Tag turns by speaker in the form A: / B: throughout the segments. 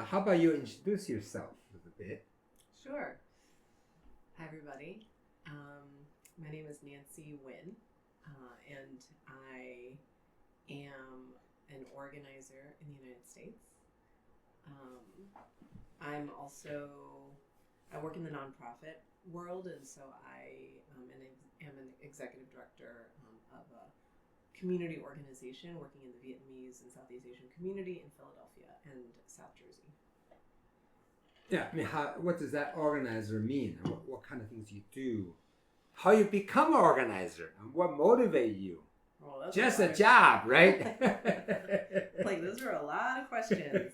A: How about you introduce yourself a little bit?
B: Sure. Hi, everybody. My name is Nancy Nguyen, and I am an organizer in the United States. I work in the nonprofit world, and so I am an executive director of a community organization working in the Vietnamese and Southeast Asian community in Philadelphia and South Jersey.
A: Yeah, I mean, what does that organizer mean? What kind of things you do? How you become an organizer? And what motivates you?
B: Oh,
A: just a job, right?
B: Like, those are a lot of questions.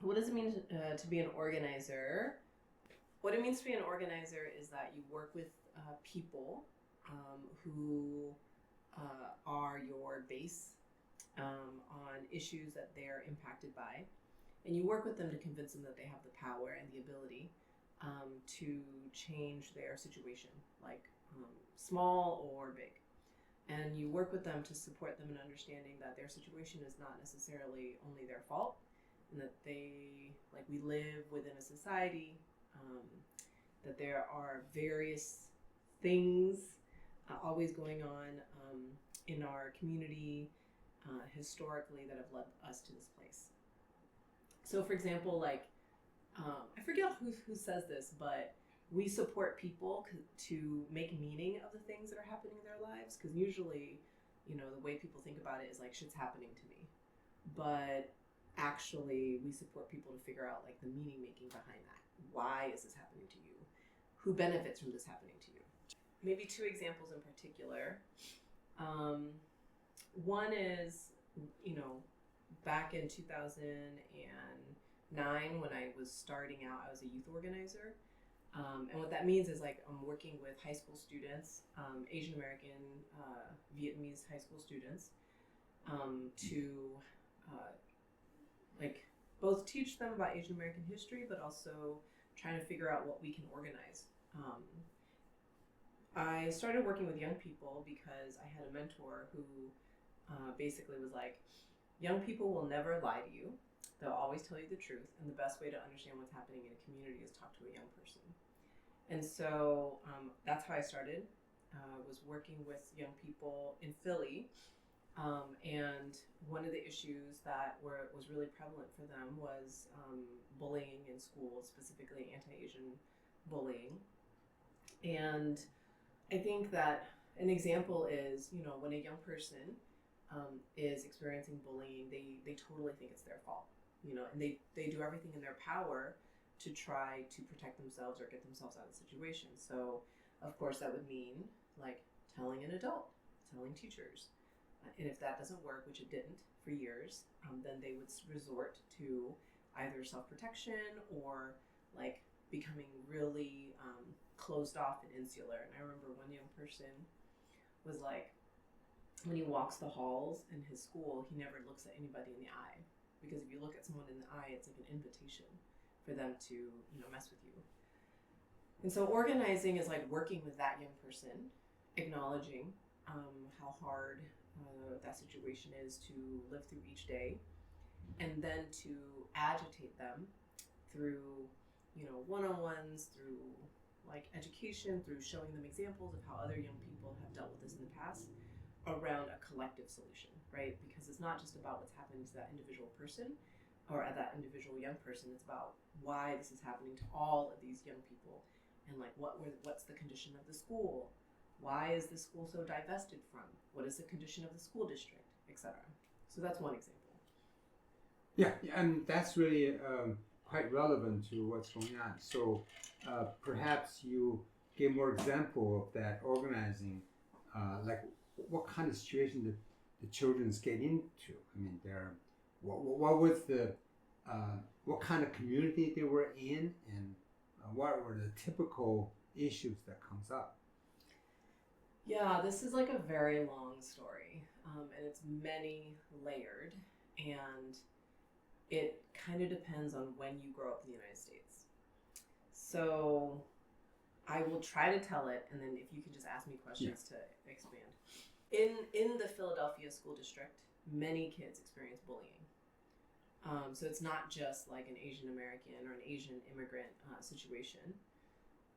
B: What does it mean to be an organizer? What it means to be an organizer is that you work with people who are your base on issues that they're impacted by. And you work with them to convince them that they have the power and the ability to change their situation, like small or big. And you work with them to support them in understanding that their situation is not necessarily only their fault, and that we live within a society, that there are various things always going on in our community historically that have led us to this place. So, for example, I forget who says this, but we support people to make meaning of the things that are happening in their lives, because usually, the way people think about it is like, shit's happening to me. But actually, we support people to figure out the meaning making behind that. Why is this happening to you? Who benefits from this happening to you? Maybe two examples in particular. One is, back in 2009, when I was starting out, I was a youth organizer. And what that means is I'm working with high school students, Asian American, Vietnamese high school students, to both teach them about Asian American history, but also trying to figure out what we can organize. I started working with young people because I had a mentor who basically was like, young people will never lie to you. They'll always tell you the truth, and the best way to understand what's happening in a community is talk to a young person. And so that's how I started. Was working with young people in Philly, and one of the issues that was really prevalent for them was bullying in schools, specifically anti-Asian bullying. And I think that an example is, when a young person is experiencing bullying, they totally think it's their fault, and they do everything in their power to try to protect themselves or get themselves out of the situation. So, of course, that would mean telling an adult, telling teachers. And if that doesn't work, which it didn't for years, then they would resort to either self-protection or becoming really closed off and insular. And I remember one young person was when he walks the halls in his school, he never looks at anybody in the eye, because if you look at someone in the eye, it's like an invitation for them to mess with you. And so organizing is working with that young person, acknowledging how hard that situation is to live through each day, and then to agitate them through one-on-ones, through education, through showing them examples of how other young people have dealt with this in the past, around a collective solution, right? Because it's not just about what's happening to that individual person or that individual young person. It's about why this is happening to all of these young people, and what's the condition of the school? Why is the school so divested from? What is the condition of the school district, etc.? So that's one example.
A: Yeah, and that's really quite relevant to what's going on. So perhaps you give more example of that organizing, what kind of situation the children get into. I mean, what was what kind of community they were in, and what were the typical issues that comes up?
B: Yeah, this is a very long story, and it's many layered, and it kind of depends on when you grow up in the United States. So I will try to tell it, and then if you can just ask me questions to expand. In the Philadelphia school district, many kids experience bullying. So it's not just like an Asian American or an Asian immigrant situation.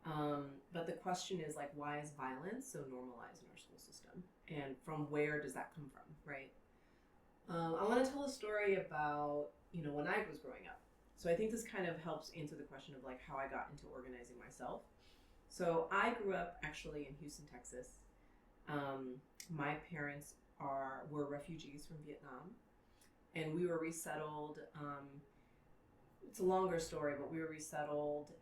B: But the question is like, why is violence so normalized in our school system? And from where does that come from, right? I want to tell a story about, when I was growing up. So I think this kind of helps answer the question of like how I got into organizing myself. So I grew up actually in Houston, Texas. My parents were refugees from Vietnam, and we were resettled. It's a longer story, but we were resettled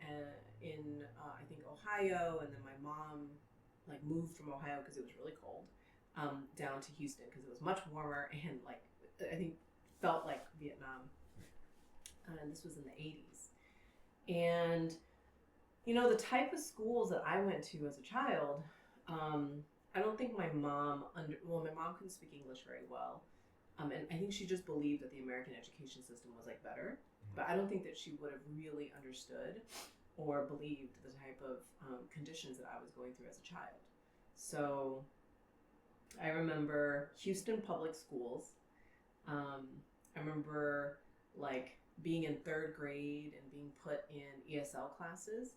B: in I think Ohio, and then my mom like moved from Ohio because it was really cold down to Houston because it was much warmer and like I think felt like Vietnam. And this was in the 80s. And the type of schools that I went to as a child, I don't think my mom my mom couldn't speak English very well. And I think she just believed that the American education system was like better. But I don't think that she would have really understood or believed the type of conditions that I was going through as a child. So I remember Houston public schools. I remember like being in 3rd grade and being put in ESL classes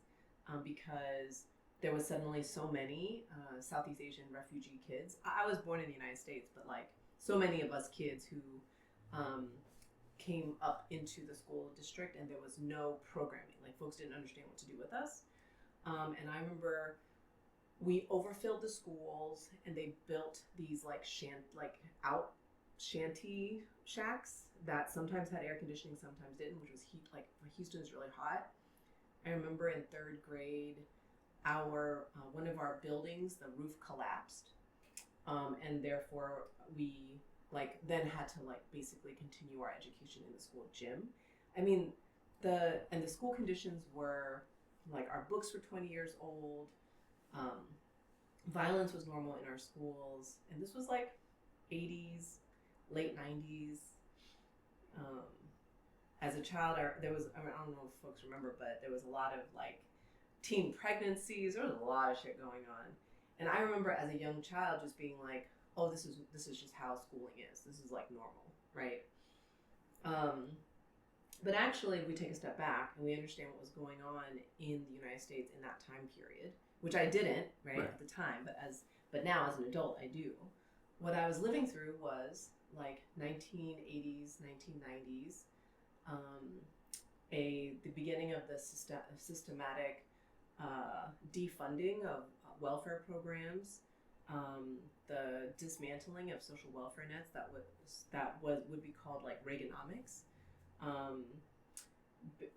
B: because there was suddenly so many Southeast Asian refugee kids. I was born in the United States, but like so many of us kids who came up into the school district and there was no programming. Like folks didn't understand what to do with us. And I remember we overfilled the schools and they built these like shanty shacks that sometimes had air conditioning, sometimes didn't, which was heat. Like Houston is really hot. I remember in 3rd grade, our one of our buildings, the roof collapsed, and therefore we then had to basically continue our education in the school gym. I mean, the school conditions were like our books were 20 years old. Violence was normal in our schools, and this was like 80s, late 90s. As a child, there was, I don't know if folks remember, but there was a lot of like teen pregnancies. There was a lot of shit going on. And I remember as a young child just being like, oh, this is just how schooling is. This is like normal, right? But actually, if we take a step back and we understand what was going on in the United States in that time period, which I didn't, right. At the time, but now as an adult, I do. What I was living through was like 1980s, 1990s, the beginning of the systematic defunding of welfare programs, the dismantling of social welfare nets that would be called like Reaganomics,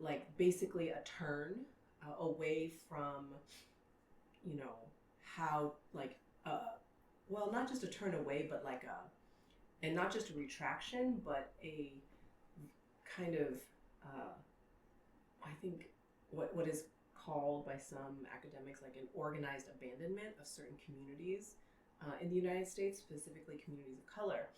B: like basically a turn away from, how like well, not just a turn away, but like and not just a retraction, but a kind of I think what is called by some academics like an organized abandonment of certain communities in the United States, specifically communities of color,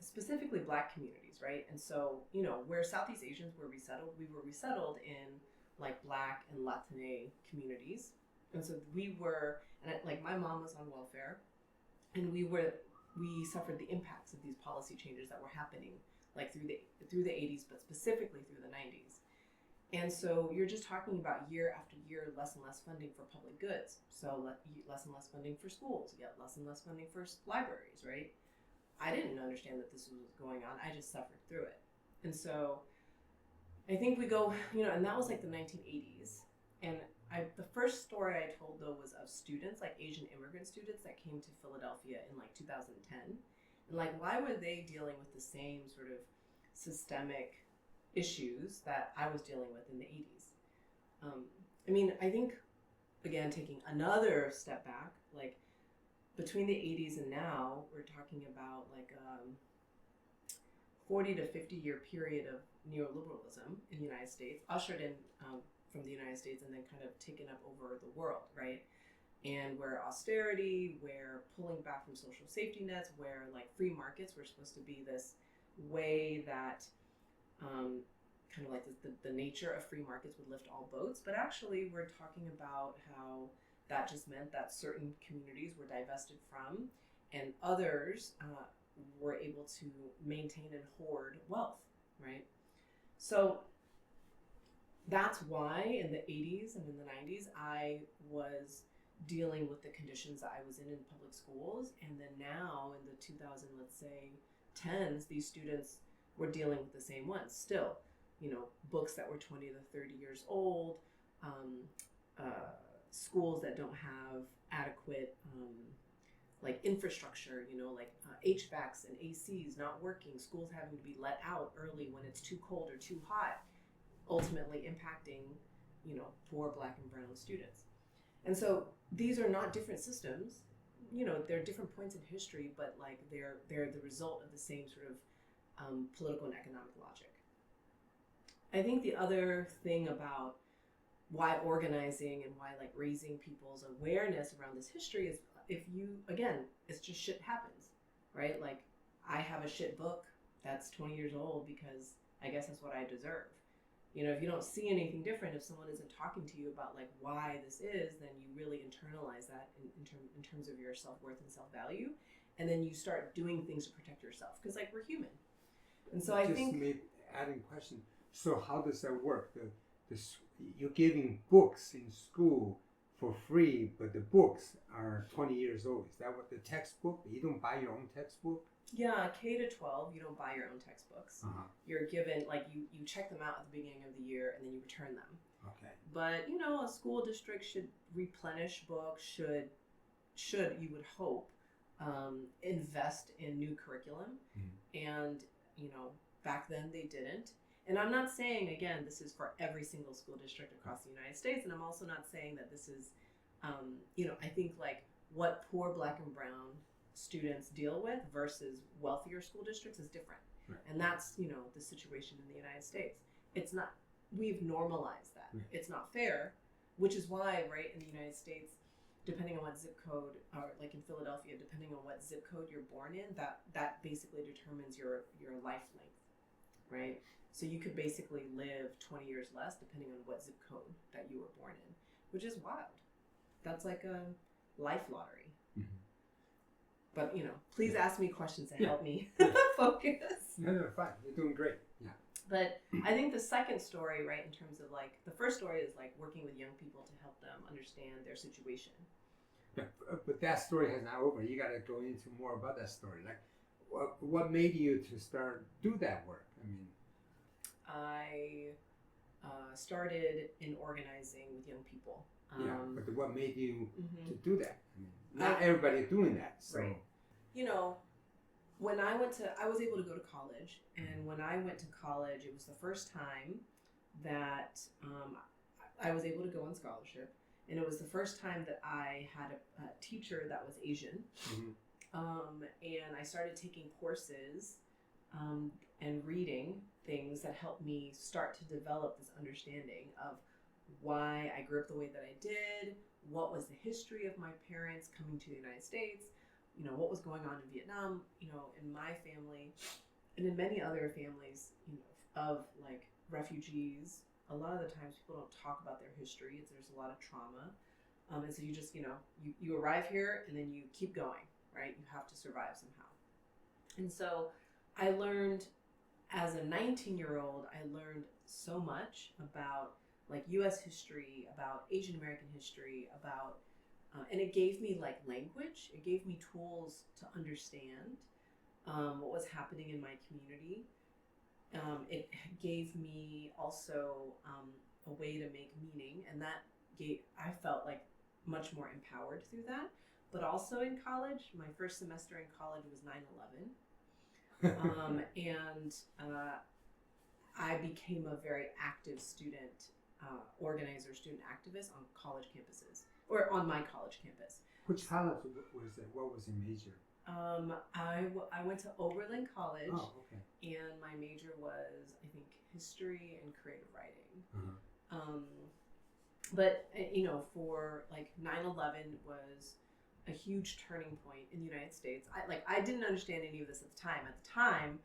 B: specifically Black communities, right? And so, where Southeast Asians were resettled, we were resettled in like Black and Latine communities. And so like my mom was on welfare, and we suffered the impacts of these policy changes that were happening like through the 80s, but specifically through the 90s. And so you're just talking about year after year, less and less funding for public goods. So less and less funding for schools, yet less and less funding for libraries, right? I didn't understand that this was going on. I just suffered through it. And so I think we go, and that was like the 1980s. And the first story I told though was of students, like Asian immigrant students that came to Philadelphia in like 2010. And like, why were they dealing with the same sort of systemic issues that I was dealing with in the 80s? I mean, I think, again, taking another step back, like between the 80s and now, we're talking about like 40 to 50 year period of neoliberalism in the United States, ushered in from the United States and then kind of taken up over the world, right? And where austerity, where pulling back from social safety nets, where like free markets were supposed to be this way that kind of like the nature of free markets would lift all boats. But actually we're talking about how that just meant that certain communities were divested from and others were able to maintain and hoard wealth, right? So that's why in the 80s and in the 90s, I was dealing with the conditions that I was in public schools. And then now in the 2000, let's say, 10s, these students were dealing with the same ones still. Books that were 20 to 30 years old, schools that don't have adequate like infrastructure, like HVACs and ACs not working, schools having to be let out early when it's too cold or too hot, ultimately impacting, poor Black and brown students. And so these are not different systems, they're different points in history, but like they're the result of the same sort of political and economic logic. I think the other thing about why organizing and why like raising people's awareness around this history is it's just shit happens, right? Like I have a shit book that's 20 years old because I guess that's what I deserve. If you don't see anything different, if someone isn't talking to you about like why this is, then you really internalize that in terms of your self-worth and self-value. And then you start doing things to protect yourself because like we're human. And so I think
A: adding question. So how does that work? You're giving books in school for free, but the books are 20 years old. Is that what the textbook? You don't buy your own textbook?
B: Yeah, K to 12, you don't buy your own textbooks.
A: Uh-huh.
B: You're given, like, you check them out at the beginning of the year and then you return them.
A: Okay.
B: But, a school district should replenish books, should you would hope, invest in new curriculum. Mm-hmm. And, back then they didn't. And I'm not saying, again, this is for every single school district across the United States. And I'm also not saying that this is, I think like what poor Black and brown students deal with versus wealthier school districts is different. Right. And that's, the situation in the United States. It's not, we've normalized that. Right. It's not fair, which is why, right, in the United States, depending on what zip code, or like in Philadelphia, depending on what zip code you're born in, that basically determines your life length, right? So you could basically live 20 years less depending on what zip code that you were born in, which is wild. That's like a life lottery. Mm-hmm. But, please ask me questions to help me focus.
A: No, fine. You're doing great. Yeah.
B: But I think the second story, right, in terms of like, the first story is like working with young people to help them understand their situation.
A: Yeah, but that story has not over. You got to go into more about that story. Like, what made you to start do that work?
B: I started in organizing with young people.
A: But what made you to do that? Not everybody doing that. So.
B: Right. When I was able to go to college, and when I went to college, it was the first time that I was able to go on scholarship, and it was the first time that I had a teacher that was Asian, and I started taking courses and reading things that helped me start to develop this understanding of why I grew up the way that I did, what was the history of my parents coming to the United States, what was going on in Vietnam, in my family, and in many other families, of like refugees. A lot of the times people don't talk about their history. There's a lot of trauma. And so you just, you arrive here and then you keep going, right? You have to survive somehow. And so I learned, as a 19-year-old, I learned so much about like U.S. history, about Asian American history, about, and it gave me like language. It gave me tools to understand what was happening in my community. It gave me also a way to make meaning, and I felt like much more empowered through that. But also in college, my first semester in college was 9/11. And I became a very active student organizer, student activist on college campuses, or on my college campus.
A: Which college was it? What was your major?
B: I went to Oberlin College.
A: Oh, okay.
B: And my major was, I think, history and creative writing. Uh-huh. But for like 9/11 was a huge turning point in the United States. I didn't understand any of this at the time. At the time,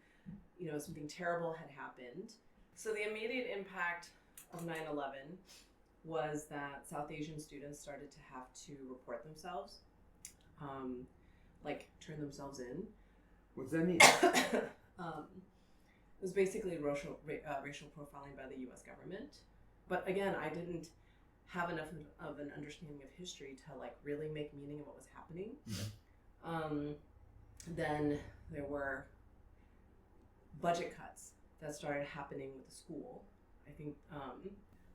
B: something terrible had happened. So the immediate impact of 9/11 was that South Asian students started to have to report themselves, turn themselves in.
A: What's that mean?
B: It was basically racial profiling by the U.S. government. But again, I didn't have enough of an understanding of history to like really make meaning of what was happening. Then there were budget cuts that started happening with the school. I think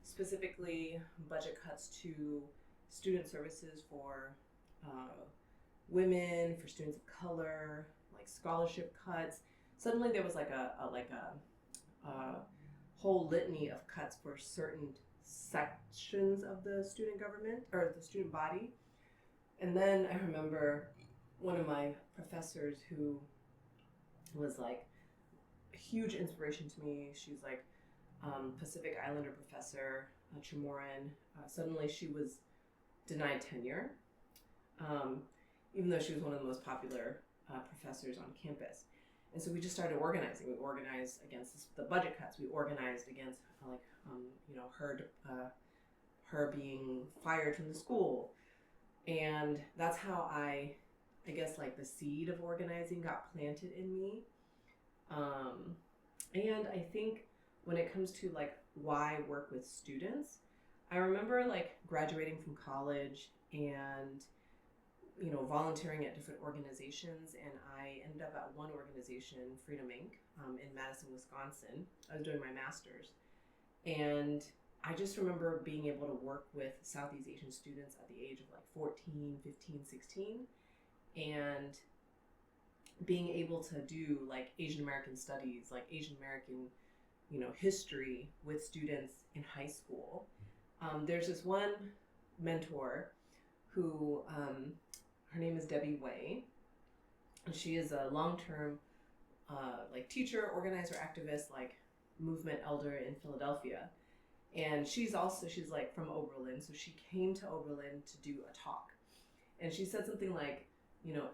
B: specifically budget cuts to student services for women, for students of color, like scholarship cuts. Suddenly there was like a whole litany of cuts for certain sections of the student government or the student body. And then I remember one of my professors who was like a huge inspiration to me. She's like Pacific Islander professor, Chamoran. Suddenly she was denied tenure, even though she was one of the most popular professors on campus. And so we just started organizing. We organized against the budget cuts. We organized against her being fired from the school. And that's how I guess like the seed of organizing got planted in me. And I think when it comes to like why work with students, I remember like graduating from college and volunteering at different organizations, and I ended up at one organization, Freedom Inc., in Madison, Wisconsin. I was doing my master's, and I just remember being able to work with Southeast Asian students at the age of like 14, 15, 16, and being able to do like Asian American studies, like Asian American, history with students in high school. There's this one mentor who, her name is Debbie Way. She is a long-term like teacher, organizer, activist, like movement elder in Philadelphia. And she's like from Oberlin, so she came to Oberlin to do a talk. And she said something like,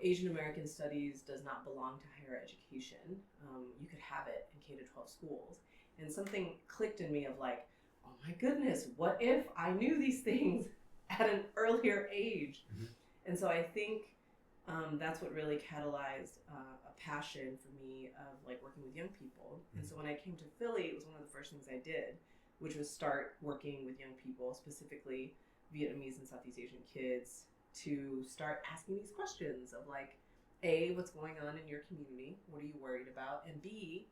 B: Asian American studies does not belong to higher education. You could have it in K-12 schools. And something clicked in me of like, oh my goodness, what if I knew these things at an earlier age? Mm-hmm. And so I think that's what really catalyzed a passion for me of like working with young people. Mm-hmm. And so when I came to Philly, it was one of the first things I did, which was start working with young people, specifically Vietnamese and Southeast Asian kids, to start asking these questions of like, A, what's going on in your community? What are you worried about? And B,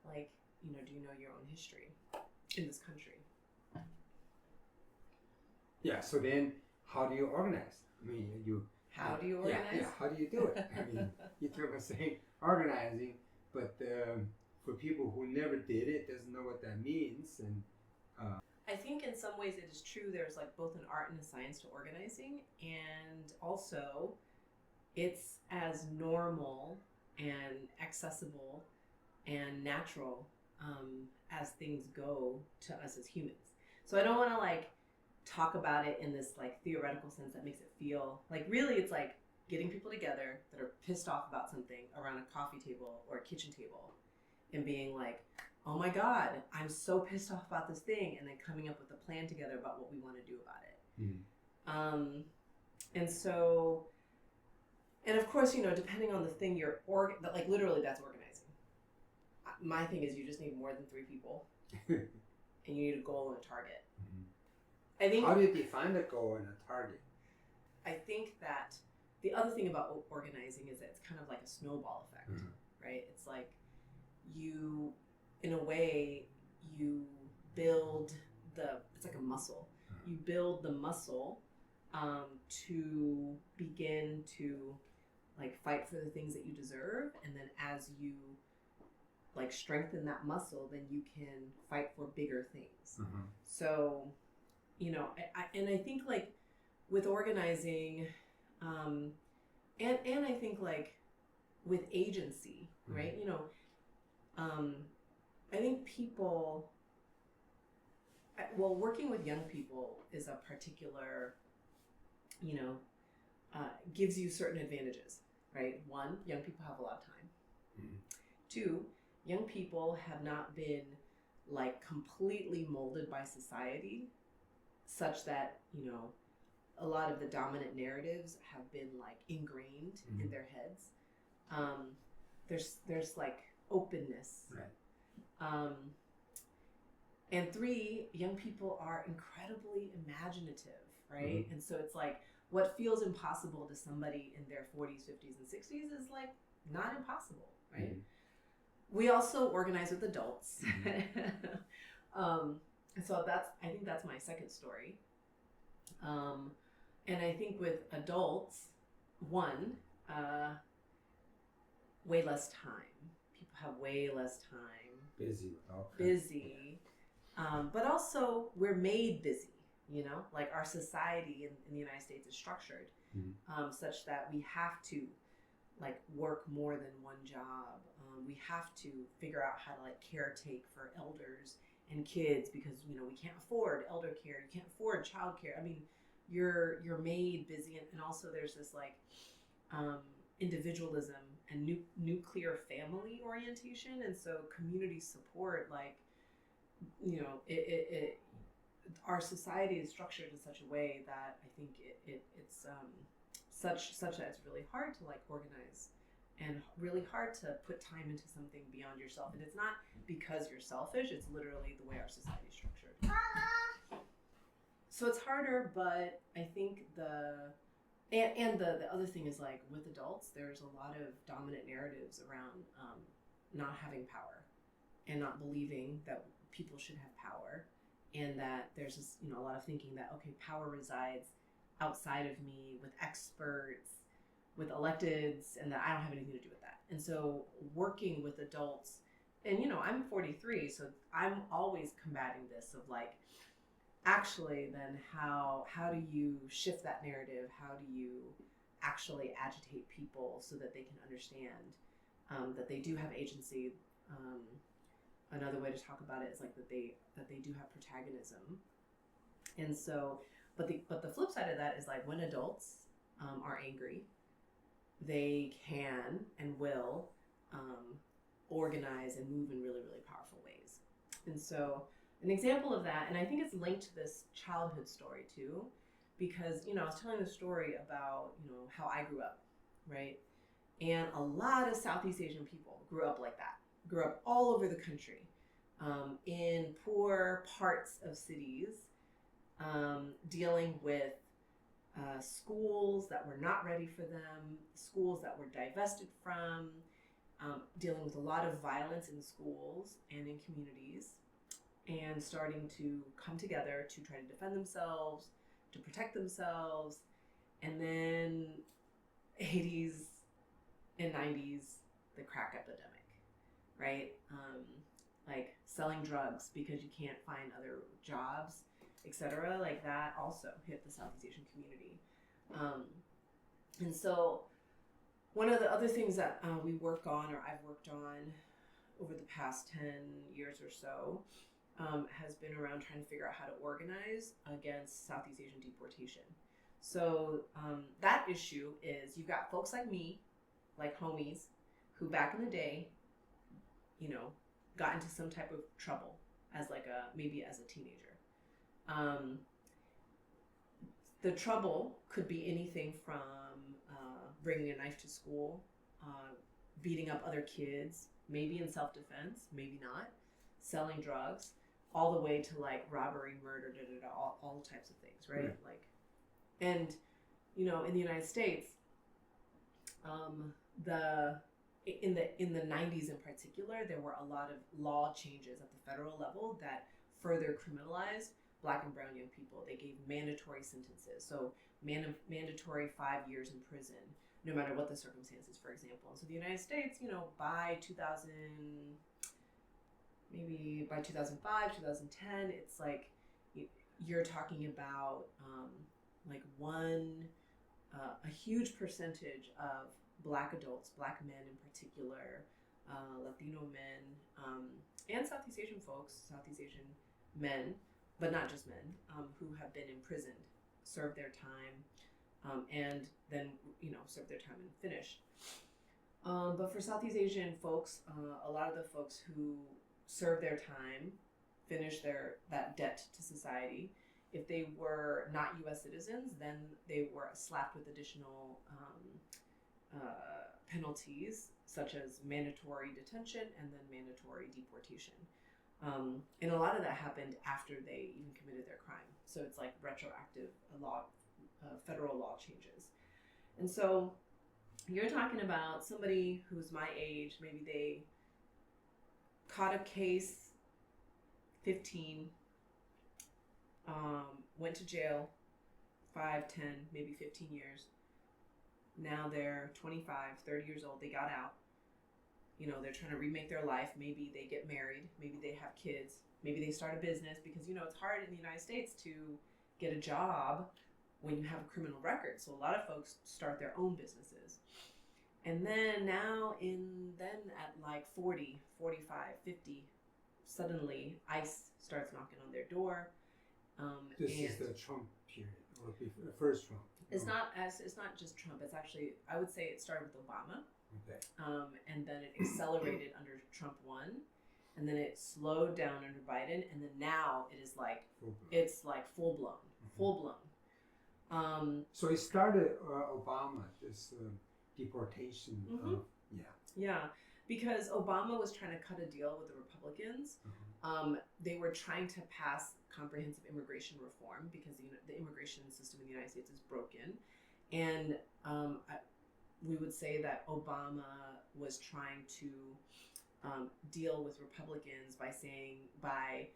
B: like, do you know your own history in this country?
A: Yeah, so then how do you organize? I mean,
B: how do you organize?
A: Yeah, how do you do it? I mean, you talk about saying organizing, but for people who never did it, doesn't know what that means, and
B: I think in some ways it is true. There's like both an art and a science to organizing, and also it's as normal and accessible and natural as things go to us as humans. So I don't want to like talk about it in this like theoretical sense that makes it feel like really it's like getting people together that are pissed off about something around a coffee table or a kitchen table and being like, oh my God, I'm so pissed off about this thing, and then coming up with a plan together about what we want to do about it. Mm-hmm. And so, and of course, depending on the thing like literally that's organizing. My thing is you just need more than 3 people and you need a goal and a target. Mm-hmm. I think.
A: How do you define the goal and a target?
B: I think that the other thing about organizing is that it's kind of like a snowball effect, mm-hmm. right? It's like in a way, you build it's like a muscle. You build the muscle to begin to like fight for the things that you deserve. And then as you like strengthen that muscle, then you can fight for bigger things. Mm-hmm. So, I think like with organizing, and I think like with agency, mm-hmm. right? I think working with young people is a particular, gives you certain advantages, right? 1, young people have a lot of time. Mm-hmm. 2, young people have not been like completely molded by society such that, a lot of the dominant narratives have been like ingrained mm-hmm. in their heads. there's like openness.
A: Right.
B: And 3, young people are incredibly imaginative, right?
A: Mm-hmm.
B: And so it's like what feels impossible to somebody in their 40s, 50s, and 60s is like not impossible, right? Mm-hmm. We also organize with adults. Mm-hmm. So I think that's my second story. And I think with adults, one, way less time. People have way less time.
A: Busy.
B: Busy. But also we're made busy, you know, like our society in the United States is structured such that we have to like work more than one job. We have to figure out how to like caretake for elders and kids because, you know, we can't afford elder care. You can't afford child care. I mean, you're made busy. And also there's this like individualism and nuclear family orientation. And so community support, like, you know, our society is structured in such a way that I think it's such that it's really hard to like organize and really hard to put time into something beyond yourself. And it's not because you're selfish, it's literally the way our society is structured. So it's harder, but I think the other thing is like with adults, there's a lot of dominant narratives around not having power and not believing that people should have power, and that there's this, you know, a lot of thinking that, okay, power resides outside of me with experts, with electeds, and that I don't have anything to do with that. And so working with adults, and you know, I'm 43, so I'm always combating this of like, actually then how do you shift that narrative? How do you actually agitate people so that they can understand that they do have agency? Another way to talk about it is like that they do have protagonism. And so, but the flip side of that is like when adults are angry, they can and will organize and move in really, really powerful ways. And so an example of that, and I think it's linked to this childhood story too, because, you know, I was telling the story about, you know, how I grew up, right? And a lot of Southeast Asian people grew up like that, grew up all over the country, in poor parts of cities, dealing with schools that were not ready for them, schools that were divested from, dealing with a lot of violence in schools and in communities, and starting to come together to try to defend themselves, to protect themselves. And then 80s and 90s, the crack epidemic, right? Like selling drugs because you can't find other jobs, etc. Like that also hit the Southeast Asian community. And so one of the other things that we work on, or I've worked on over the past 10 years or so, has been around trying to figure out how to organize against Southeast Asian deportation. So that issue is you've got folks like me, like homies, who back in the day, you know, got into some type of trouble as like maybe as a teenager. The trouble could be anything from bringing a knife to school, beating up other kids, maybe in self-defense, maybe not, selling drugs, all the way to like robbery, murder, all types of things, right?
A: Right.
B: Like, and you know, in the United States, in the 90s in particular, there were a lot of law changes at the federal level that further criminalized Black and brown young people. They gave mandatory sentences, so mandatory 5 years in prison, no matter what the circumstances, for example. And so the United States, you know, by 2005, 2010, it's like you're talking about like a huge percentage of Black adults, Black men in particular, Latino men, and Southeast Asian folks, Southeast Asian men, but not just men, who have been imprisoned, served their time, and then, you know, served their time and finished. But for Southeast Asian folks, a lot of the folks who serve their time, finish that debt to society, if they were not U.S. citizens, then they were slapped with additional penalties, such as mandatory detention and then mandatory deportation. And a lot of that happened after they even committed their crime. So it's like retroactive law, federal law changes. And so you're talking about somebody who's my age, maybe they caught a case 15, went to jail 5, 10, maybe 15 years. Now they're 25, 30 years old, they got out. You know, they're trying to remake their life. Maybe they get married, maybe they have kids, maybe they start a business, because, you know, it's hard in the United States to get a job when you have a criminal record. So a lot of folks start their own businesses. And then at like 40, 45, 50, suddenly ICE starts knocking on their door.
A: This is the Trump period, or the first Trump.
B: It's not just Trump. It's actually, I would say it started with Obama.
A: Okay.
B: And then it accelerated under Trump 1, and then it slowed down under Biden, and then now it is like full blown.
A: So it started Obama, this deportation.
B: Mm-hmm. Yeah, because Obama was trying to cut a deal with the Republicans. They were trying to pass comprehensive immigration reform because the immigration system in the United States is broken, and we would say that Obama was trying to deal with Republicans by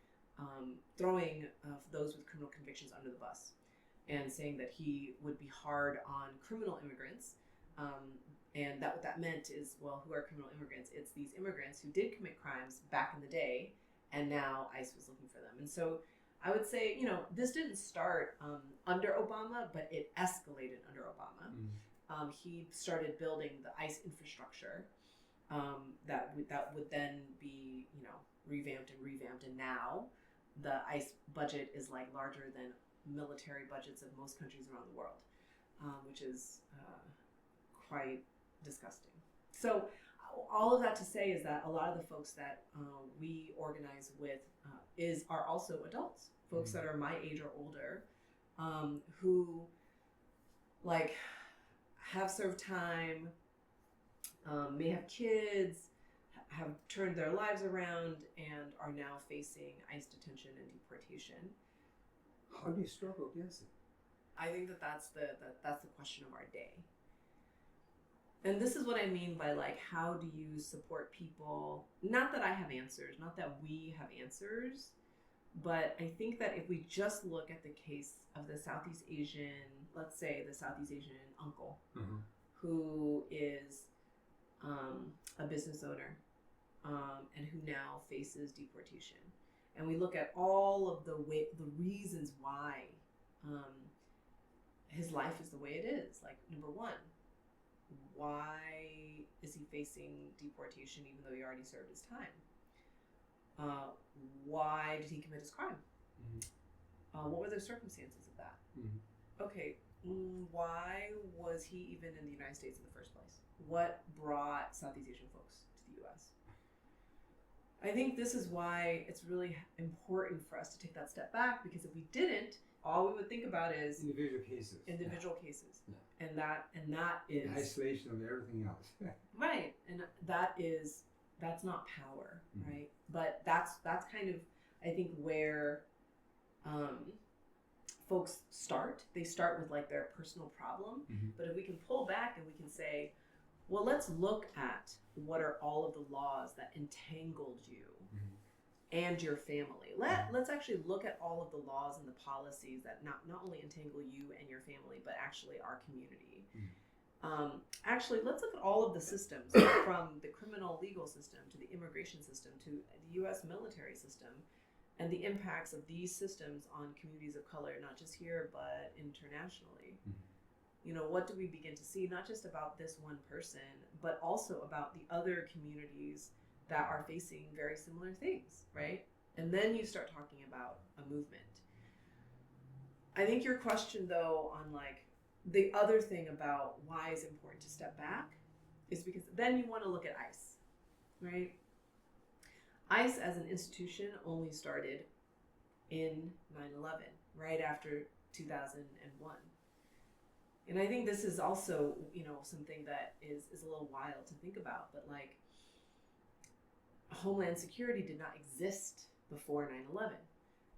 B: throwing those with criminal convictions under the bus, and saying that he would be hard on criminal immigrants. And what that meant is, well, who are criminal immigrants? It's these immigrants who did commit crimes back in the day, and now ICE was looking for them. And so I would say, you know, this didn't start under Obama, but it escalated under Obama. He started building the ICE infrastructure that would then be, you know, revamped, and now the ICE budget is like larger than military budgets of most countries around the world, which is quite disgusting. So all of that to say is that a lot of the folks that we organize with are also adults, folks that are my age or older, who like have served time, may have kids, have turned their lives around, and are now facing ICE detention and deportation.
A: How do you struggle against it?
B: I think that's the question of our day. And this is what I mean by, like, how do you support people? Not that I have answers, not that we have answers, but I think that if we just look at the case of the Southeast Asian, let's say the Southeast Asian uncle, who is a business owner and who now faces deportation, and we look at all of the reasons why his life is the way it is. Like, number one, why is he facing deportation even though he already served his time? Why did he commit his crime? What were the circumstances of that? Okay, why was he even in the United States in the first place? What brought Southeast Asian folks to the U.S.? I think this is why it's really important for us to take that step back, because if we didn't, all we would think about is
A: individual cases.
B: Yeah. And that is
A: isolation of everything else.
B: Right. And that's not power, right? But that's kind of, I think, where folks start. They start with like their personal problem. But if we can pull back and we can say, well, let's look at what are all of the laws that entangled you and your family. Let's actually look at all of the laws and the policies that not only entangle you and your family, but actually our community. Actually, let's look at all of the systems, from the criminal legal system to the immigration system to the U.S. military system, and the impacts of these systems on communities of color, not just here, but internationally. You know, what do we begin to see, not just about this one person, but also about the other communities that are facing very similar things, right? And then you start talking about a movement. I think your question, though, on like the other thing about why it's important to step back is because then you want to look at ICE, right? ICE as an institution only started in 9/11, right after 2001. And I think this is also, something that is a little wild to think about, but like Homeland Security did not exist before 9/11.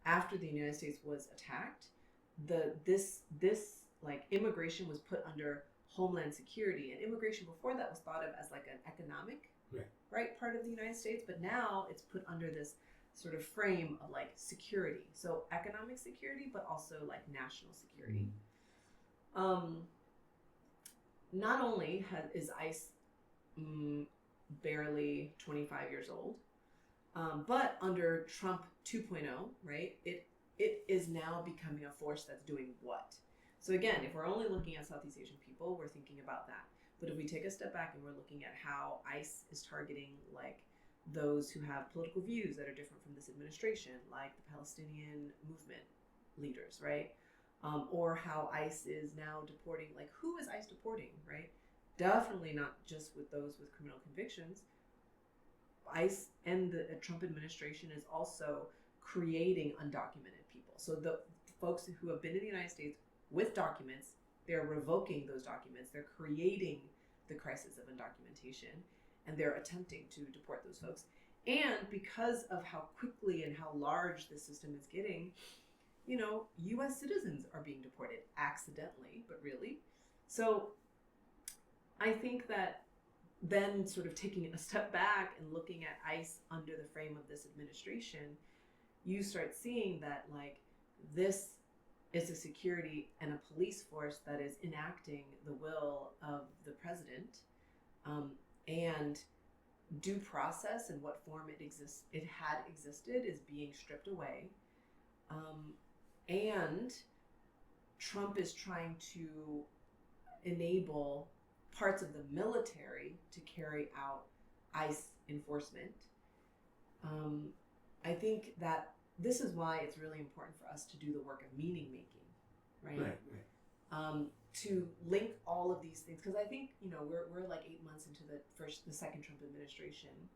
B: After the United States was attacked, this like immigration was put under Homeland Security, and immigration before that was thought of as like an economic right part of the United States, but now it's put under this sort of frame of like security, so economic security, but also like national security. Not only is ICE barely 25 years old, but under Trump 2.0, right, it is now becoming a force that's doing what? So again, if we're only looking at Southeast Asian people, we're thinking about that. But if we take a step back and we're looking at how ICE is targeting like those who have political views that are different from this administration, like the Palestinian movement leaders, right? Or how ICE is now deporting, like who is ICE deporting, right? Definitely not just with those with criminal convictions. ICE and the Trump administration is also creating undocumented people. So the folks who have been in the United States with documents, they're revoking those documents. They're creating the crisis of undocumentation, and they're attempting to deport those folks. And because of how quickly and how large the system is getting, U.S. citizens are being deported accidentally, but really. So I think that then sort of taking a step back and looking at ICE under the frame of this administration, you start seeing that like this is a security and a police force that is enacting the will of the president, and due process in what form it had existed is being stripped away, and Trump is trying to enable parts of the military to carry out ICE enforcement. I think that this is why it's really important for us to do the work of meaning making, right? To link all of these things, because I think we're like 8 months into the second Trump administration,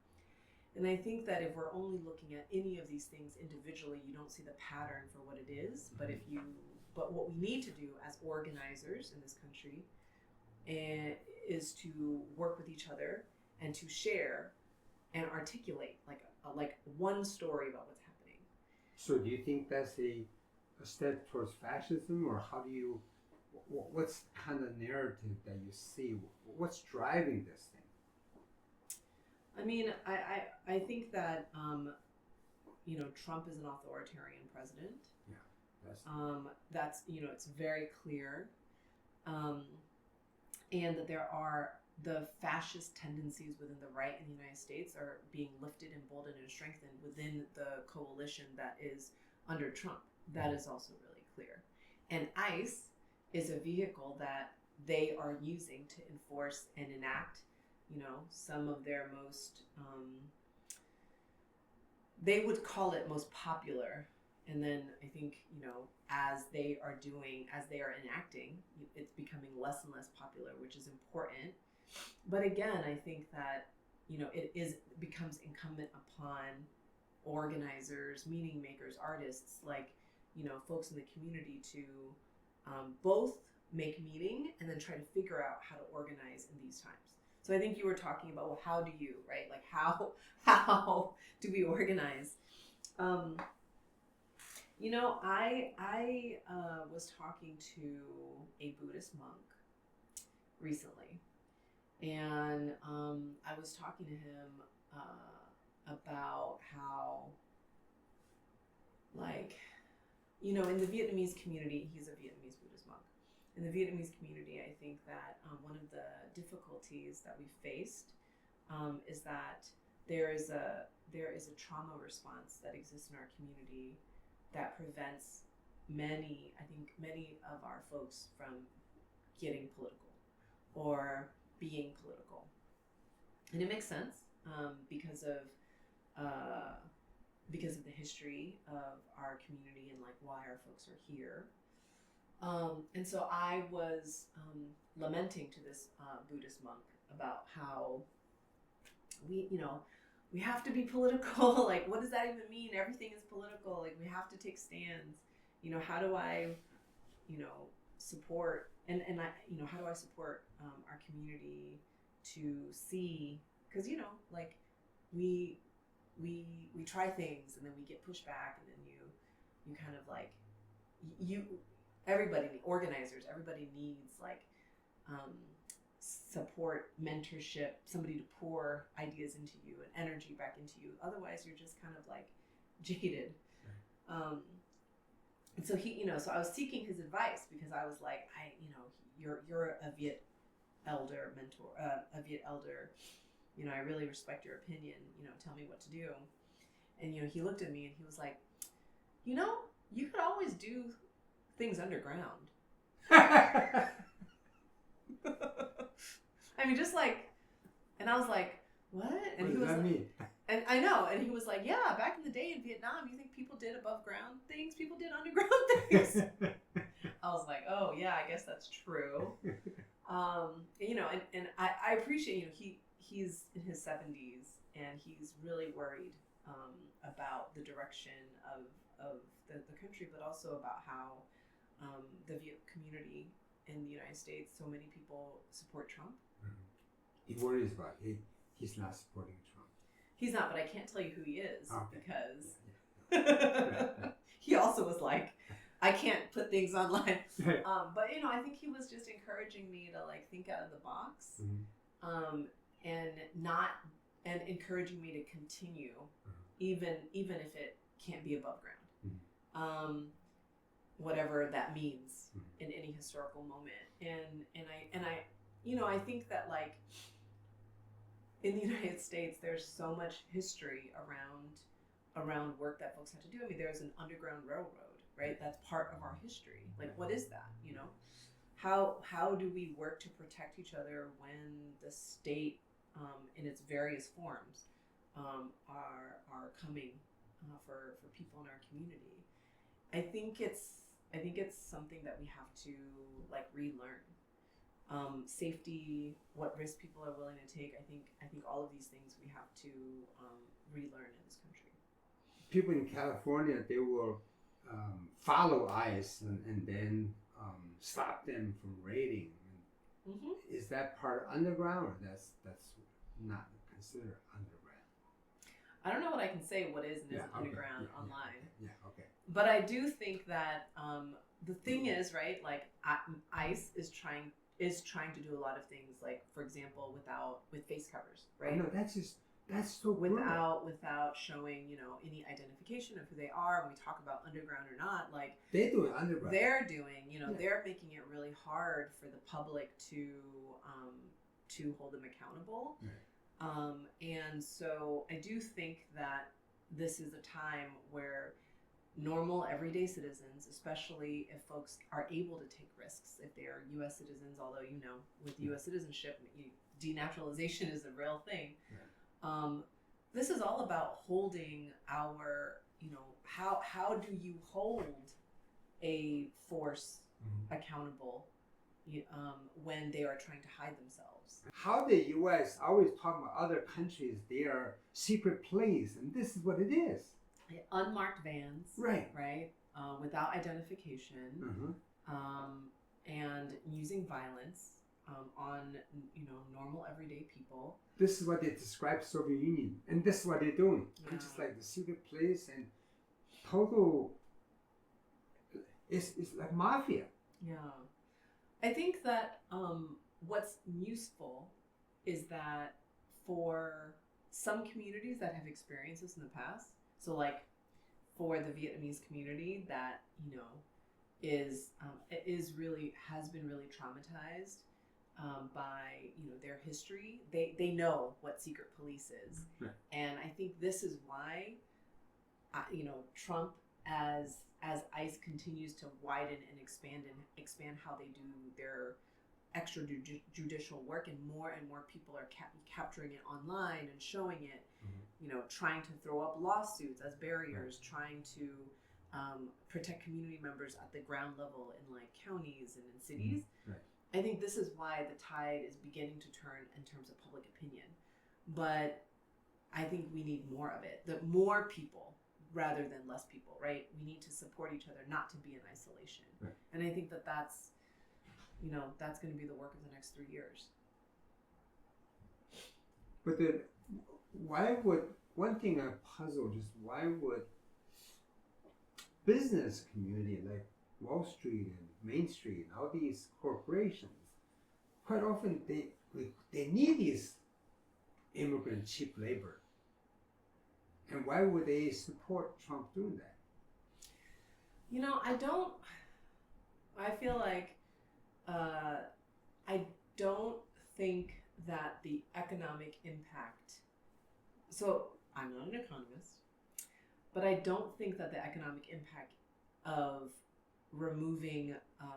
B: and I think that if we're only looking at any of these things individually, you don't see the pattern for what it is. But what we need to do as organizers in this country is to work with each other and to share and articulate like one story about what's happening.
A: So do you think that's a step towards fascism, or what's kind of narrative that you see? What's driving this thing?
B: I mean, I think that Trump is an authoritarian president.
A: Yeah,
B: that's it's very clear, and that there are the fascist tendencies within the right in the United States are being lifted, emboldened, and strengthened within the coalition that is under Trump. That is also really clear. And ICE is a vehicle that they are using to enforce and enact, some of their most, they would call it most popular. And then I think, as they are enacting, it's becoming less and less popular, which is important. But again, I think that, it becomes incumbent upon organizers, meaning makers, artists, like, folks in the community to both make meaning and then try to figure out how to organize in these times. So I think you were talking about, well, how do you, right? Like how do we organize? I was talking to a Buddhist monk recently, and I was talking to him about how, like, in the Vietnamese community, he's a Vietnamese Buddhist monk. In the Vietnamese community, I think that one of the difficulties that we faced is that there is a trauma response that exists in our community that prevents many of our folks from getting political or being political. And it makes sense because of the history of our community and like why our folks are here. And so I was lamenting to this Buddhist monk about how we have to be political. Like, what does that even mean? Everything is political. Like, we have to take stands. How do I, support? and I, how do I support our community to see, because like we try things and then we get pushed back, and then you kind of like everybody, organizers, everybody needs like support, mentorship, somebody to pour ideas into you and energy back into you. Otherwise, you're just kind of like jaded. And so so I was seeking his advice, because I was like, you're a Viet elder mentor, a Viet elder. I really respect your opinion. Tell me what to do. And he looked at me and he was like, you could always do things underground. I mean, just like, and I was like, what? And
A: what
B: he
A: does
B: was
A: that
B: like,
A: mean?
B: and I know, and he was like, yeah, back in the day in Vietnam, you think people did above ground things? People did underground things. I was like, oh yeah, I guess that's true. And I appreciate, he's in his 70s and he's really worried about the direction of the country, but also about how the Viet community in the United States, so many people support Trump.
A: He worries about he's not supporting Trump.
B: He's not, but I can't tell you who he is, because he also was like, I can't put things online. But I think he was just encouraging me to like think out of the box, and encouraging me to continue, even if it can't be above ground, whatever that means in any historical moment. And I think that like in the United States, there's so much history around work that folks had to do. I mean, there's an underground railroad, right? That's part of our history. Like, what is that? How do we work to protect each other when the state, in its various forms, are coming for people in our community? I think it's something that we have to like relearn. Safety, what risks people are willing to take. I think all of these things we have to relearn in this country.
A: People in California, they will follow ICE and then stop them from raiding. Is that part underground, or that's not considered underground?
B: I don't know what I can say what is and isn't underground online.
A: Yeah, okay.
B: But I do think that the thing is, right, like ICE is trying to do a lot of things, like, for example, with face covers, right?
A: No, that's so brutal.
B: Without showing, any identification of who they are. When we talk about underground or not, like
A: they do it underground.
B: They're doing, they're making it really hard for the public to hold them accountable. Right. And so I do think that this is a time where normal everyday citizens, especially if folks are able to take risks, if they are U.S. citizens, although with U.S. citizenship, denaturalization is a real thing. Yeah. This is all about holding our, how do you hold a force accountable when they are trying to hide themselves?
A: How the U.S. always talk about other countries, they are secret police, and this is what it is.
B: Unmarked vans, right, without identification, and using violence on normal everyday people.
A: This is what they describe Soviet Union, and this is what they're doing. Yeah. It's just like the secret police and total. It's like mafia.
B: Yeah, I think that what's useful is that for some communities that have experienced this in the past. So like for the Vietnamese community that, has been really traumatized by, their history, they know what secret police is. Right. And I think this is why, Trump, as ICE continues to widen and expand how they do their extrajudicial work, and more people are capturing it online and showing it, trying to throw up lawsuits as barriers, trying to protect community members at the ground level in like counties and in cities. Right. I think this is why the tide is beginning to turn in terms of public opinion. But I think we need more of it. The more people rather than less people, right? We need to support each other, not to be in isolation. Right. And I think that's that's going to be the work of the next 3 years.
A: But then, why would, one thing I'm puzzled is why would business community like Wall Street and Main Street and all these corporations, quite often they need these immigrant cheap labor. And why would they support Trump doing that?
B: I feel like I don't think that the economic impact, so I'm not an economist, but I don't think that the economic impact of removing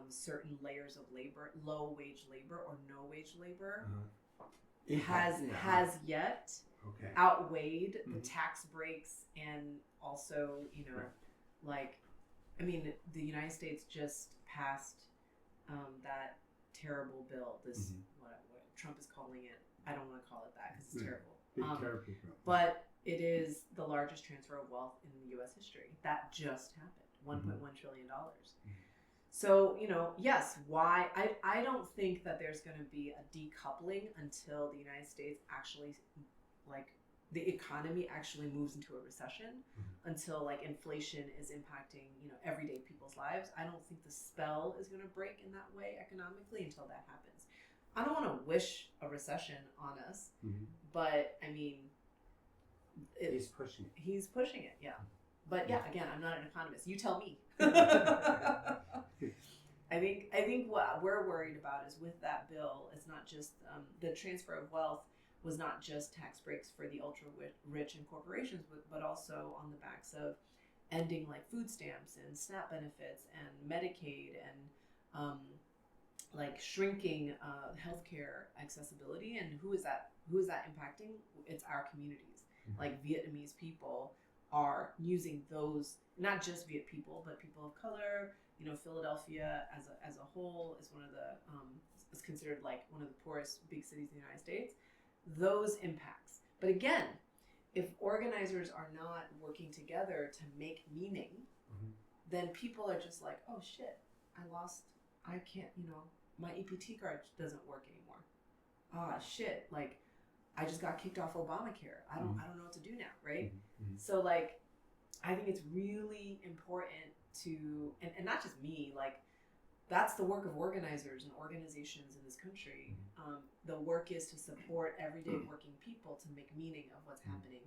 B: certain layers of labor, low wage labor or no wage labor, has yet outweighed the tax breaks, and also, the United States just passed that terrible bill. This what Trump is calling it. I don't want to call it that because it's terrible.
A: Terrible.
B: But it is the largest transfer of wealth in U.S. history. That just happened. $1.1 trillion. So, yes, why? I don't think that there's going to be a decoupling until the United States actually, the economy actually moves into a recession, until inflation is impacting, everyday people's lives. I don't think the spell is going to break in that way economically until that happens. I don't want to wish a recession on us, but
A: he's pushing it.
B: He's pushing it, yeah. But again, I'm not an economist. You tell me. I think what we're worried about is with that bill, it's not just the transfer of wealth was not just tax breaks for the ultra rich and corporations, but also on the backs of ending food stamps and SNAP benefits and Medicaid and shrinking healthcare accessibility. And who is that impacting? It's our communities. Vietnamese people are using those, not just Viet people, but people of color. Philadelphia as a whole is is considered one of the poorest big cities in the United States. Those impacts. But again, if organizers are not working together to make meaning, then people are just like, oh shit, I can't, my EPT card doesn't work anymore. Ah shit, I just got kicked off Obamacare. I don't know what to do now, right? So I think it's really important to, and not just me, that's the work of organizers and organizations in this country. The work is to support everyday working people to make meaning of what's happening.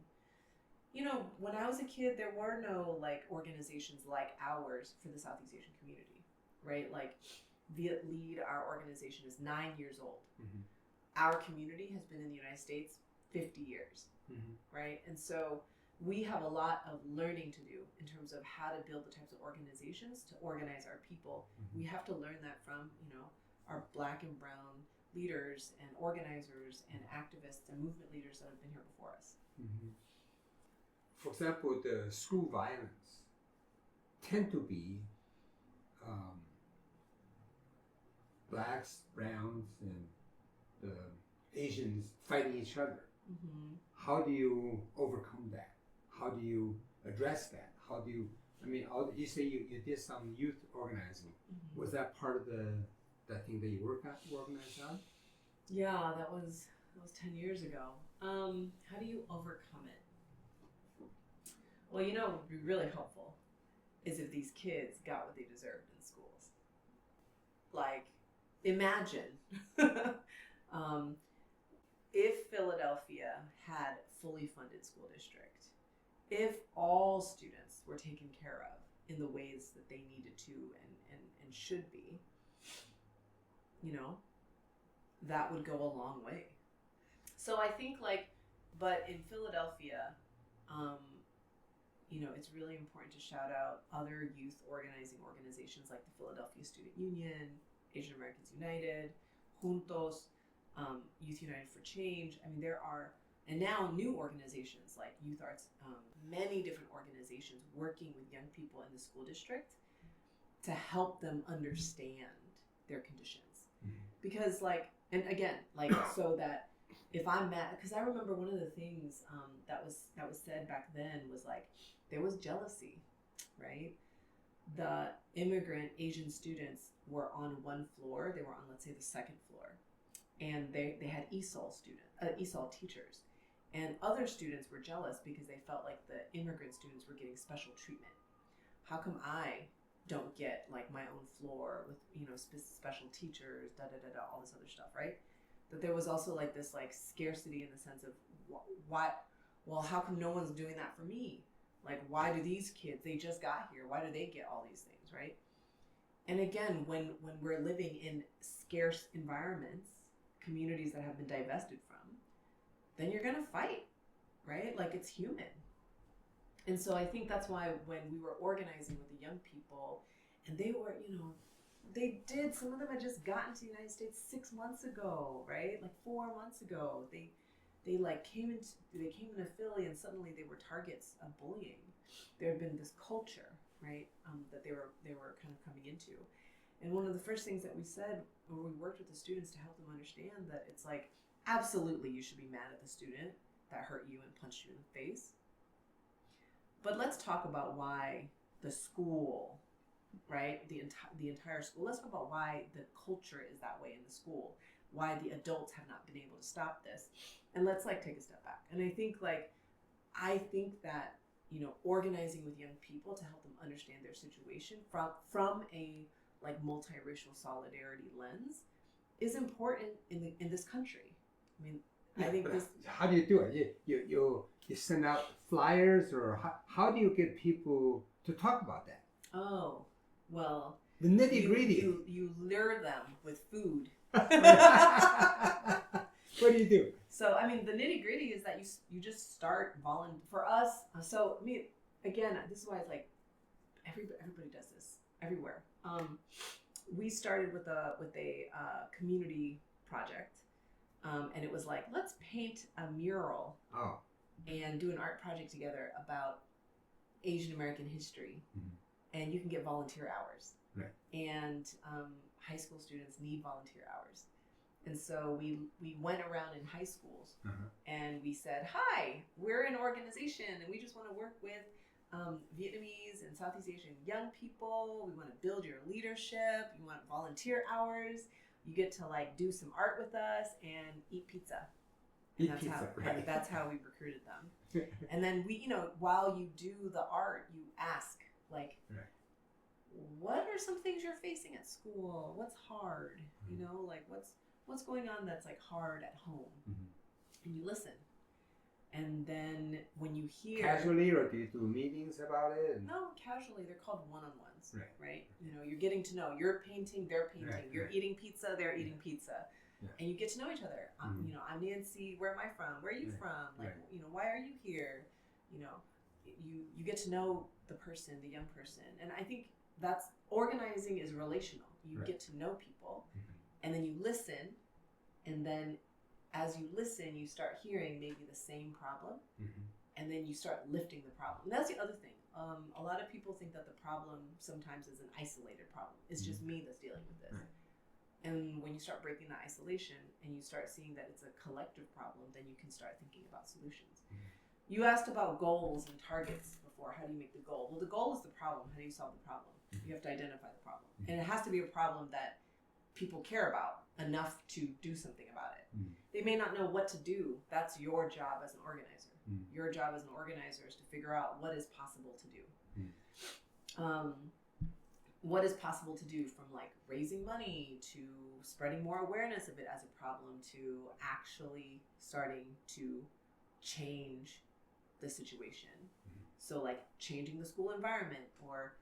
B: When I was a kid, there were no organizations like ours for the Southeast Asian community, right? Viet Lead, our organization, is 9 years old. Our community has been in the United States 50 years, right? And so we have a lot of learning to do in terms of how to build the types of organizations to organize our people. We have to learn that from, our Black and brown leaders and organizers and activists and movement leaders that have been here before us.
A: For example, the school violence tend to be Blacks, Browns, and the Asians fighting each other. How do you overcome that? How do you address that? How do you, you say you did some youth organizing. Was that part of that thing that you organized on?
B: Yeah, that was 10 years ago. How do you overcome it? Well, what would be really helpful is if these kids got what they deserved in schools. Imagine if Philadelphia had fully funded school district, if all students were taken care of in the ways that they needed to and should be, that would go a long way. So I think but in Philadelphia, it's really important to shout out other youth organizing organizations like the Philadelphia Student Union, Asian Americans United, Juntos, Youth United for Change. There are, and now new organizations like Youth Arts, many different organizations working with young people in the school district to help them understand their conditions. Because and again, so that if I'm mad, because I remember one of the things that was said back then was there was jealousy, right? the immigrant Asian students were on one floor. They were on, let's say, the second floor, and they had ESOL teachers, and other students were jealous because they felt like the immigrant students were getting special treatment. How come I don't get like my own floor with, you know, special teachers, all this other stuff, right? That there was also like this like scarcity in the sense of why, well, how come no one's doing that for me? Like, why do these kids, they just got here, why do they get all these things, right? And again, when we're living in scarce environments, communities that have been divested from, then you're gonna fight, right? Like, it's human. And so I think that's why when we were organizing with the young people, and they were, you know, some of them had just gotten to the United States 6 months ago, right? Like 4 months ago. They came into Philly, and suddenly they were targets of bullying. There had been this culture, right, that they were kind of coming into. And one of the first things that we said when we worked with the students to help them understand that it's like, absolutely you should be mad at the student that hurt you and punched you in the face. But let's talk about why the school, right, the entire school, let's talk about why the culture is that way in the school, why the adults have not been able to stop this. And let's like take a step back. And I think that, you know, organizing with young people to help them understand their situation from a like multiracial solidarity lens is important in this country. I mean, I think this.
A: How do you do it? You send out flyers, or how do you get people to talk about that?
B: Oh, well.
A: The nitty gritty.
B: You lure them with food.
A: What do you do?
B: So, I mean, the nitty gritty is that you just start for us. So, I mean, again, this is why it's like everybody does this everywhere. We started with a community project, and it was like, let's paint a mural and do an art project together about Asian American history, and you can get volunteer hours.
A: Right.
B: And high school students need volunteer hours. And so we went around in high schools and we said, hi, we're an organization and we just want to work with Vietnamese and Southeast Asian young people. We want to build your leadership. You want volunteer hours. You get to like do some art with us and eat pizza. And that's how we recruited them. And then we, you know, while you do the art, you ask like, what are some things you're facing at school? What's hard? You know, like what's going on that's like hard at home? And you listen. And then when you hear
A: casually, or do you do meetings about it?
B: No, casually. They're called one-on-ones, right? You know, you're getting to know. You're painting, they're painting. You're eating pizza, they're eating pizza. And you get to know each other. You know, I'm Nancy. Where am I from? Where are you from? Like, you know, why are you here? You know, you get to know the person, the young person. And I think that's organizing is relational. You get to know people, and then you listen, and then as you listen, you start hearing maybe the same problem, and then you start lifting the problem. And that's the other thing. A lot of people think that the problem sometimes is an isolated problem. It's just me that's dealing with this. And when you start breaking that isolation and you start seeing that it's a collective problem, then you can start thinking about solutions. You asked about goals and targets before. How do you make the goal? Well, the goal is the problem. How do you solve the problem? You have to identify the problem. And it has to be a problem that people care about enough to do something about it. They may not know what to do. That's your job as an organizer. Your job as an organizer is to figure out what is possible to do. What is possible to do, from like raising money to spreading more awareness of it as a problem to actually starting to change the situation. So like changing the school environment, or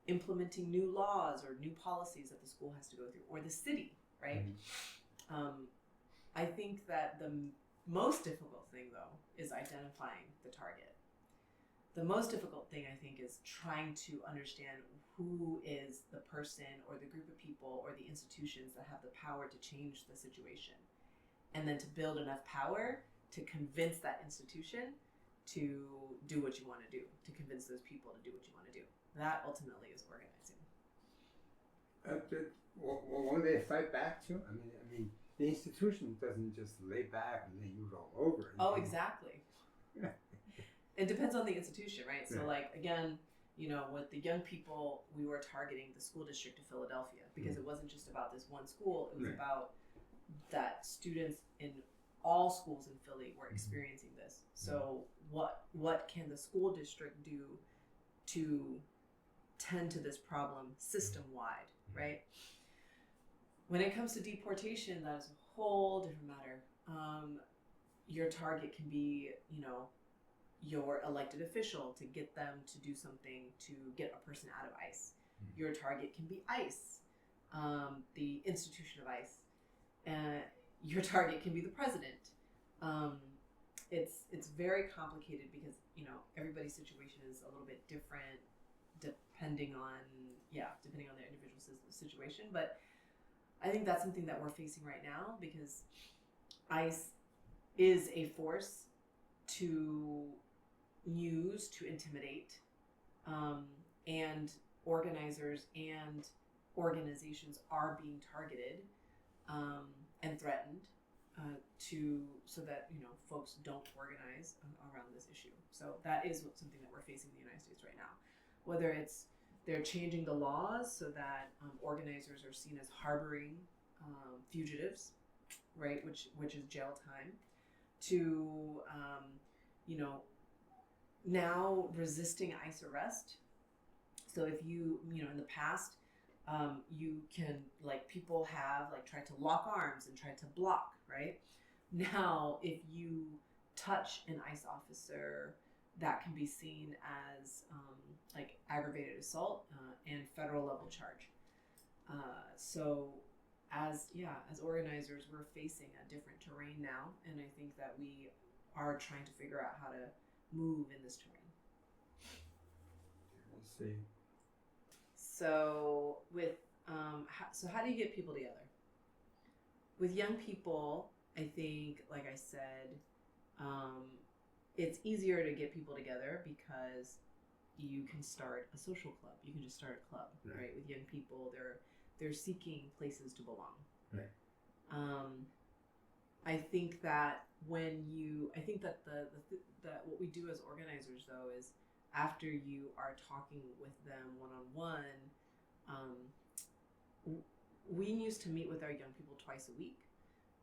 B: implementing new laws or new policies that the school has to go through, or the city, right? I think that the most difficult thing, though, is identifying the target. The most difficult thing, I think, is trying to understand who is the person or the group of people or the institutions that have the power to change the situation, and then to build enough power to convince that institution to do what you want to do, to convince those people to do what you want to do. That ultimately is organizing.
A: Won't they fight back too? I mean, the institution doesn't just lay back and then you roll over.
B: Oh, exactly. It depends on the institution, right? So, like, again, you know, with the young people, we were targeting the school district of Philadelphia because it wasn't just about this one school. It was about that students in all schools in Philly were experiencing this. So what can the school district do to tend to this problem system-wide, right? When it comes to deportation, that is a whole different matter. Your target can be, you know, your elected official to get them to do something to get a person out of ICE. Your target can be ICE, the institution of ICE. Your target can be the president. It's very complicated because, you know, everybody's situation is a little bit different depending on their individual situation. But I think that's something that we're facing right now because ICE is a force to use to intimidate, and organizers and organizations are being targeted and threatened so that, you know, folks don't organize around this issue. So that is something that we're facing in the United States right now. Whether it's they're changing the laws so that organizers are seen as harboring fugitives, right, which is jail time, to you know, now resisting ICE arrest. So if you know, in the past, you can, like, people have like tried to lock arms and tried to block, right? Now, if you touch an ICE officer, that can be seen as like aggravated assault and federal level charge. So as organizers, we're facing a different terrain now, and I think that we are trying to figure out how to move in this terrain.
A: I see.
B: So with how do you get people together? With young people, I think, like I said, it's easier to get people together because you can start a social club. You can just start a club, right? With young people, they're seeking places to belong.
A: Right.
B: I think that that what we do as organizers, though, is after you are talking with them one-on-one, we used to meet with our young people twice a week.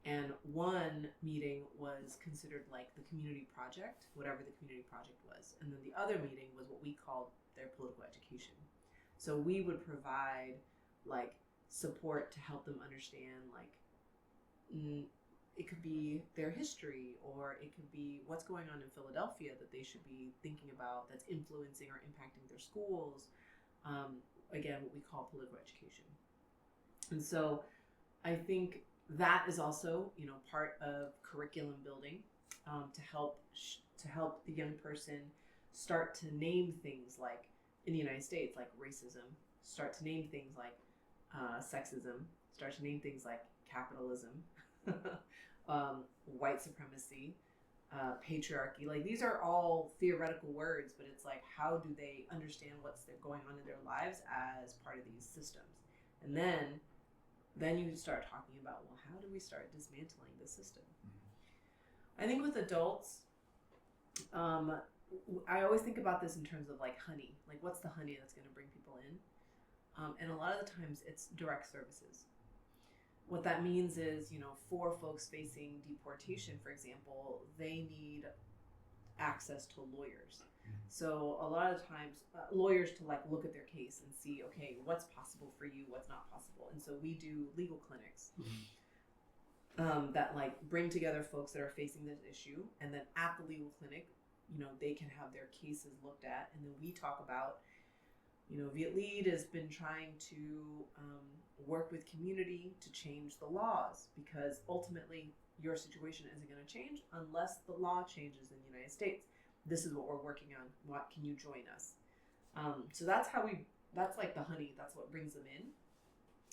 B: And one meeting was considered like the community project, whatever the community project was. And then the other meeting was what we called their political education. So we would provide like support to help them understand, like, it could be their history, or it could be what's going on in Philadelphia that they should be thinking about that's influencing or impacting their schools. Again, what we call political education. And so I think that is also, you know, part of curriculum building, to help the young person start to name things like, in the United States, like racism, start to name things like sexism, start to name things like capitalism, white supremacy, patriarchy. Like, these are all theoretical words, but it's like, how do they understand what's going on in their lives as part of these systems? And then you start talking about, well, how do we start dismantling the system? I think with adults, I always think about this in terms of like honey. Like, what's the honey that's going to bring people in? And a lot of the times it's direct services. What that means is, you know, for folks facing deportation, for example, they need access to lawyers. So a lot of times, lawyers to like look at their case and see, okay, what's possible for you, what's not possible. And so we do legal clinics that like bring together folks that are facing this issue, and then at the legal clinic, you know, they can have their cases looked at, and then we talk about, you know, Viet Lead has been trying to work with community to change the laws, because ultimately your situation isn't going to change unless the law changes in the United States. This is what we're working on. What can you join us? So that's like the honey. That's what brings them in.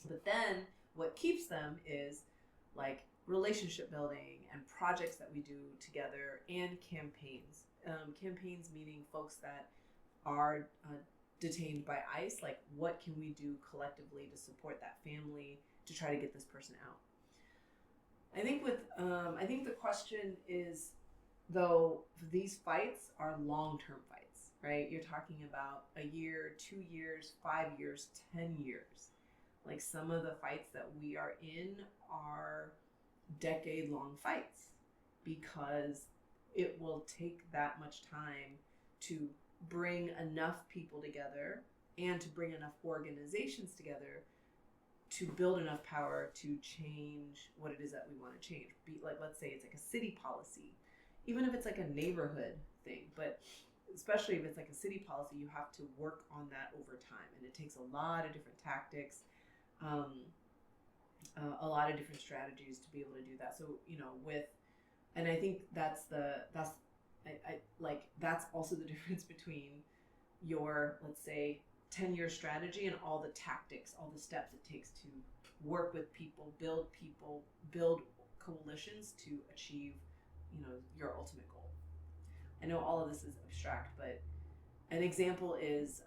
B: But then what keeps them is like relationship building and projects that we do together, and campaigns. Campaigns meaning folks that are detained by ICE. Like, what can we do collectively to support that family to try to get this person out? I think the question is, though, these fights are long-term fights. right? You're talking about a year, 2 years, 5 years, 10 years. Like some of the fights that we are in are decade-long fights because it will take that much time to bring enough people together and to bring enough organizations together to build enough power to change what it is that we want to change. Be like, let's say it's like a city policy, even if it's like a neighborhood thing, but especially if it's like a city policy, you have to work on that over time, and it takes a lot of different tactics, a lot of different strategies to be able to do that. So and I think that's also the difference between your, let's say, 10-year strategy and all the tactics, all the steps it takes to work with people, build coalitions to achieve, your ultimate goal. I know all of this is abstract, but an example is,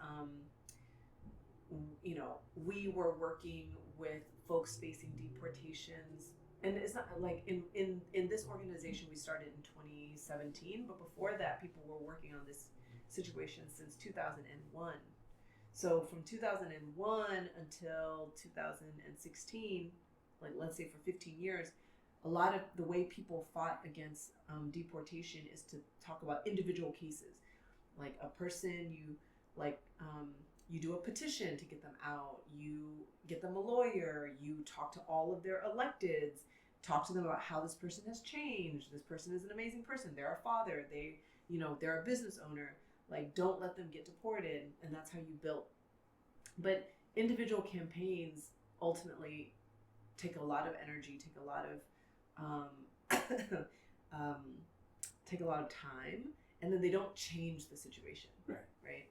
B: we were working with folks facing deportations, and it's not like in this organization we started in 2017, but before that people were working on this situation since 2001. So from 2001 until 2016, like let's say for 15 years, a lot of the way people fought against deportation is to talk about individual cases. Like a person, you do a petition to get them out, you get them a lawyer, you talk to all of their electeds, talk to them about how this person has changed. This person is an amazing person. They're a father. They're a business owner. Like, don't let them get deported. And that's how you built. But individual campaigns ultimately take a lot of energy, take a lot of time, and then they don't change the situation. Right.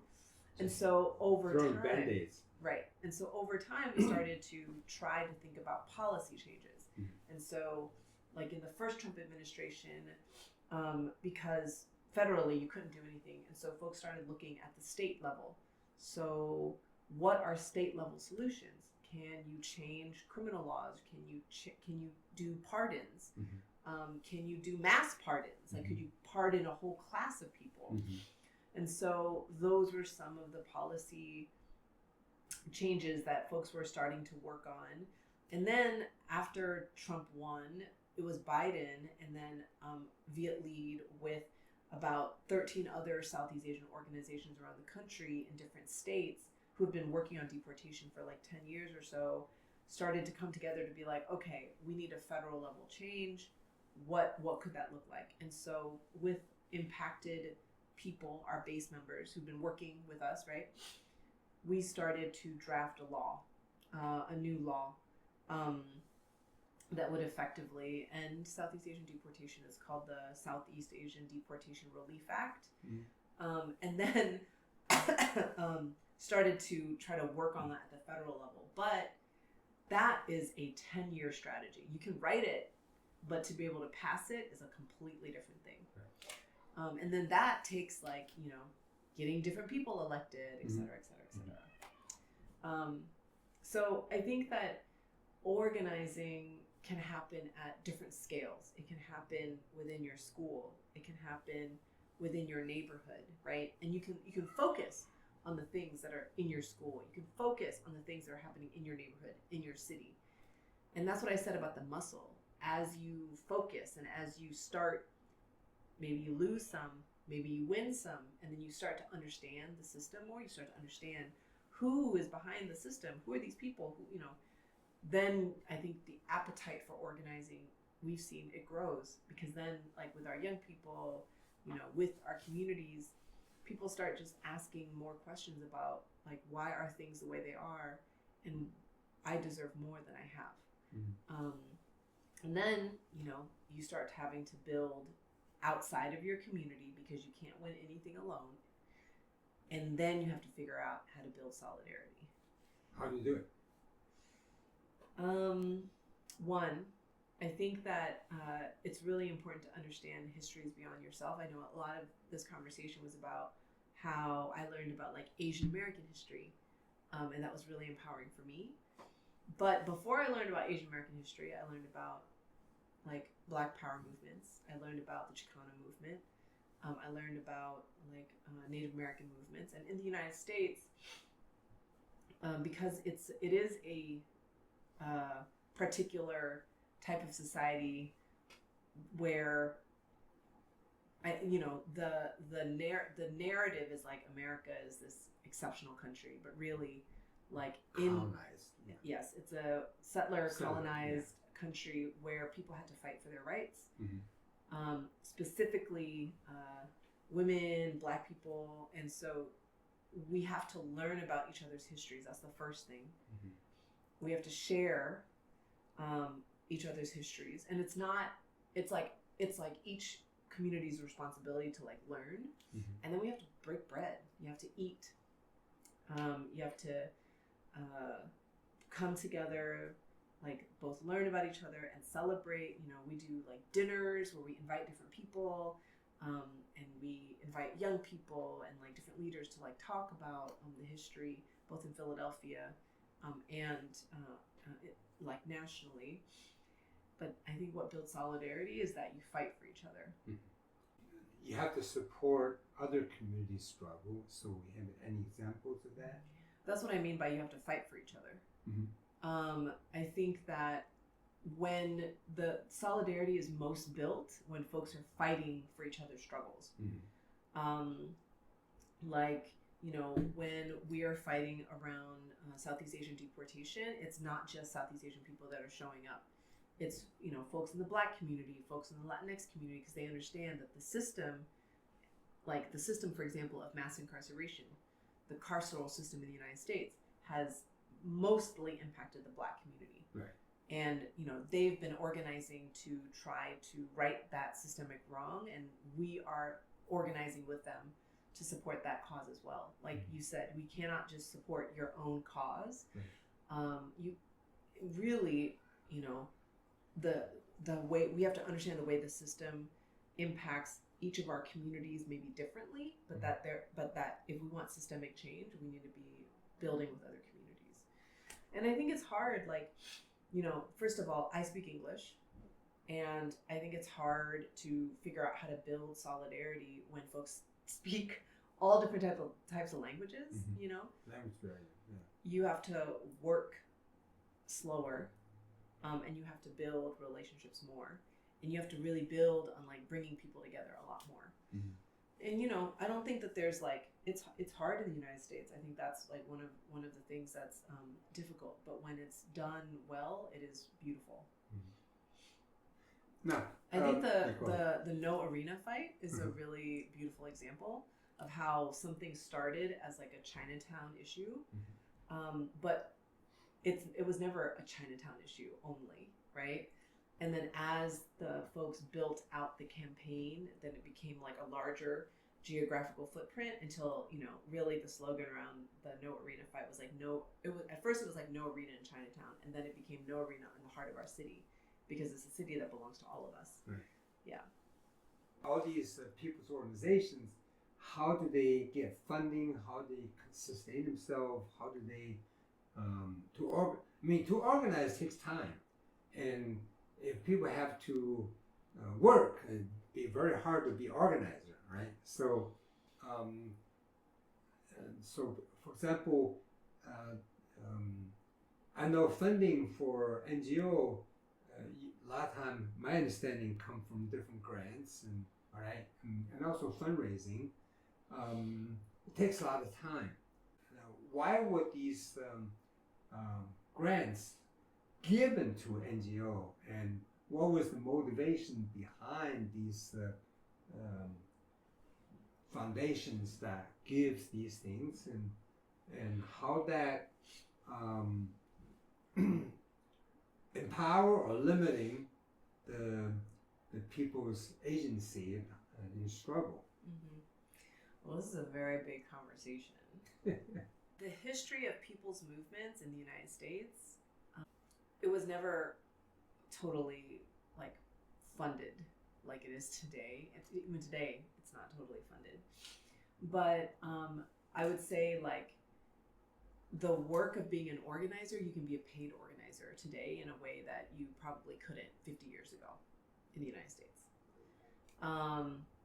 B: And so over time,
A: Band-Aids.
B: Right. And so over time, we started to try to think about policy changes. And so, like in the first Trump administration, because federally you couldn't do anything, and so folks started looking at the state level. So what are state level solutions? Can you change criminal laws? Can you do pardons? Can you do mass pardons? Like, could you pardon a whole class of people? And so those were some of the policy changes that folks were starting to work on. And then after Trump won, it was Biden and then Viet Lead with about 13 other Southeast Asian organizations around the country in different states who have been working on deportation for like 10 years or so, started to come together to be like, okay, we need a federal level change. What could that look like? And so with impacted people, our base members who've been working with us, right, we started to draft a new law that would effectively end Southeast Asian deportation. It's called the Southeast Asian Deportation Relief Act. And then started to try to work on that at the federal level. But that is a 10-year strategy. You can write it, but to be able to pass it is a completely different thing. And then that takes getting different people elected, et cetera, et cetera, et cetera. So I think that organizing can happen at different scales. It can happen within your school. It can happen within your neighborhood, right? And you can focus on the things that are in your school. You can focus on the things that are happening in your neighborhood, in your city. And that's what I said about the muscle. As you focus and as you start, maybe you lose some, maybe you win some, and then you start to understand the system more, you start to understand who is behind the system, who are these people who, then I think the appetite for organizing, we've seen it grows, because then like with our young people, with our communities, people start just asking more questions about like, why are things the way they are, and I deserve more than I have. And then, you start having to build outside of your community because you can't win anything alone. And then you have to figure out how to build solidarity.
A: How do you do it?
B: One, I think that it's really important to understand histories beyond yourself. I know a lot of this conversation was about how I learned about like Asian American history, and that was really empowering for me. But before I learned about Asian American history, I learned about like Black Power movements. I learned about the Chicano movement. I learned about like Native American movements, and in the United States, because it is a particular type of society where the narrative is like America is this exceptional country, but really like
A: colonized.
B: Yes, it's a settler colonized country where people had to fight for their rights. Specifically women, Black people, and so we have to learn about each other's histories. That's the first thing. We have to share each other's histories, and it's like each community's responsibility to like learn, and then we have to break bread. You have to eat. You have to come together, like both learn about each other and celebrate. We do like dinners where we invite different people, and we invite young people and like different leaders to like talk about the history, both in Philadelphia and like nationally. But I think what builds solidarity is that you fight for each other.
A: You have to support other communities' struggle. So we have any examples of that?
B: That's what I mean by you have to fight for each other. I think that when the solidarity is most built when folks are fighting for each other's struggles. When we are fighting around Southeast Asian deportation, it's not just Southeast Asian people that are showing up. It's folks in the Black community, folks in the Latinx community, because they understand that the system, for example, of mass incarceration, the carceral system in the United States has mostly impacted the Black community.
A: Right.
B: And they've been organizing to try to right that systemic wrong, and we are organizing with them to support that cause as well. Like you said, we cannot just support your own cause.
A: Right.
B: You really, the way we have to understand the way the system impacts each of our communities maybe differently, but that if we want systemic change, we need to be building with other communities. And I think it's hard, first of all, I speak English, and I think it's hard to figure out how to build solidarity when folks speak all different types of languages.
A: Language barrier. Yeah.
B: You have to work slower, and you have to build relationships more, and you have to really build on like bringing people together a lot more. And I don't think that there's it's hard in the United States. I think that's like one of the things that's difficult, but when it's done well, it is beautiful.
A: No,
B: I think the No Arena fight is a really beautiful example of how something started as like a Chinatown issue, but it was never a Chinatown issue only, right? And then as the folks built out the campaign, then it became like a larger geographical footprint until, really the slogan around the No Arena fight was like at first it was like No Arena in Chinatown, and then it became No Arena in the heart of our city, because it's a city that belongs to all of us.
A: Right.
B: Yeah.
A: All these people's organizations, how do they get funding? How do they sustain themselves? How do they to organize takes time, and if people have to work, it'd be very hard to be organizer, right? So, for example, I know funding for NGO. A lot of time, my understanding, come from different grants and also fundraising. It takes a lot of time. Now, why would these grants given to NGO, and what was the motivation behind these foundations that gives these things, and how that empower or limiting the people's agency in struggle?
B: Well, this is a very big conversation. The history of people's movements in the United States, it was never totally funded like it is today. Even today, it's not totally funded. But I would say the work of being an organizer, you can be a paid organizer today in a way that you probably couldn't 50 years ago in the United States.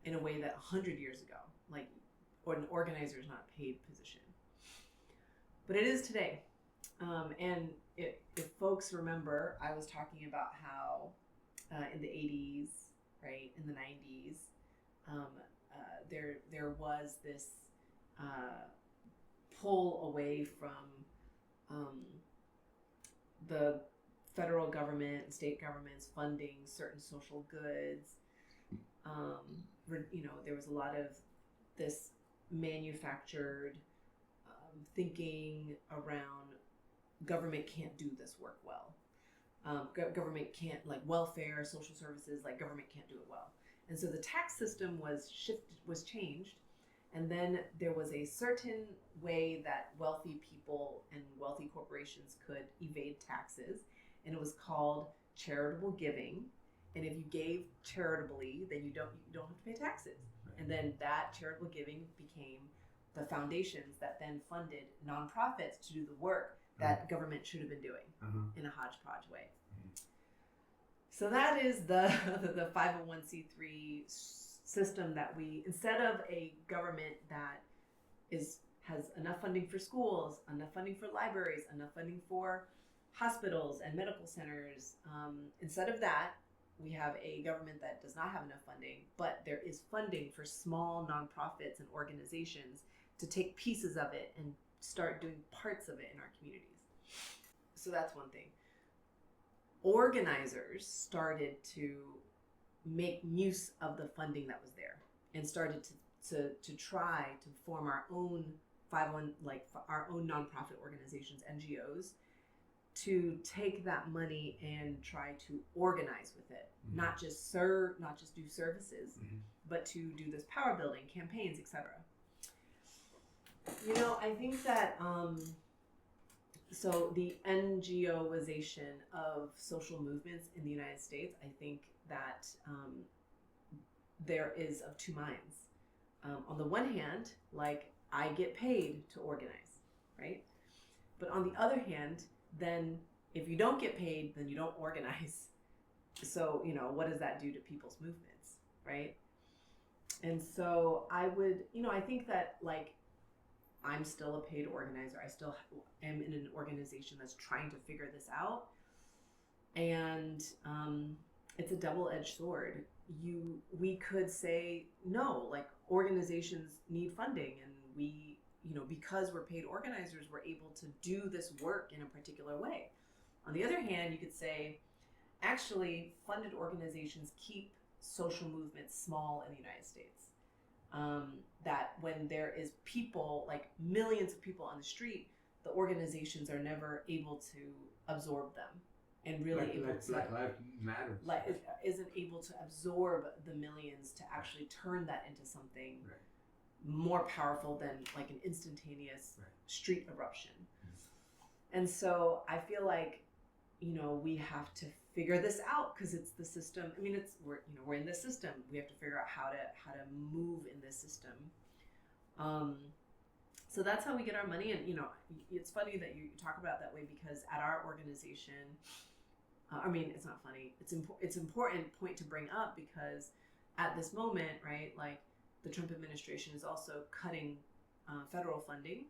B: in a way that 100 years ago, like, or an organizer is not a paid position. But it is today. And if folks remember, I was talking about how in the 80s, right, in the 90s, there was this pull away from the federal government and state governments funding certain social goods. There was a lot of this manufactured thinking around government can't do this work well. Government can't, like welfare, social services, like government can't do it well. And so the tax system was changed. And then there was a certain way that wealthy people and wealthy corporations could evade taxes. And it was called charitable giving. And if you gave charitably, then you don't have to pay taxes. Right. And then that charitable giving became the foundations that then funded nonprofits to do the work that government should have been doing in a hodgepodge way. So that is the 501c3 system that we, instead of a government that has enough funding for schools, enough funding for libraries, enough funding for hospitals and medical centers, instead of that, we have a government that does not have enough funding, but there is funding for small nonprofits and organizations to take pieces of it and start doing parts of it in our communities. So that's one thing. Organizers started to make use of the funding that was there and started to try to form our own our own nonprofit organizations, NGOs, to take that money and try to organize with it, not just do services, but to do this power building, campaigns, etc. I think that so the NGOization of social movements in the United States, I think that there is of two minds. On the one hand, like, I get paid to organize, right? But on the other hand, then if you don't get paid, then you don't organize. So, what does that do to people's movements, right? And so I would, I think that, like, I'm still a paid organizer. I still am in an organization that's trying to figure this out. And it's a double-edged sword. We could say, no, like, organizations need funding, and we, because we're paid organizers, we're able to do this work in a particular way. On the other hand, you could say, actually, funded organizations keep social movements small in the United States. That when there is people, like millions of people on the street, the organizations are never able to absorb them and really
A: Black Lives Matter.
B: Isn't able to absorb the millions to actually turn that into something more powerful than like an instantaneous street eruption. And so I feel like, we have to figure this out because it's the system. I mean, we're in this system. We have to figure out how to move in this system. So that's how we get our money. And it's funny that you talk about it that way, because at our organization, it's not funny. It's important point to bring up, because at this moment, right, like, the Trump administration is also cutting federal funding,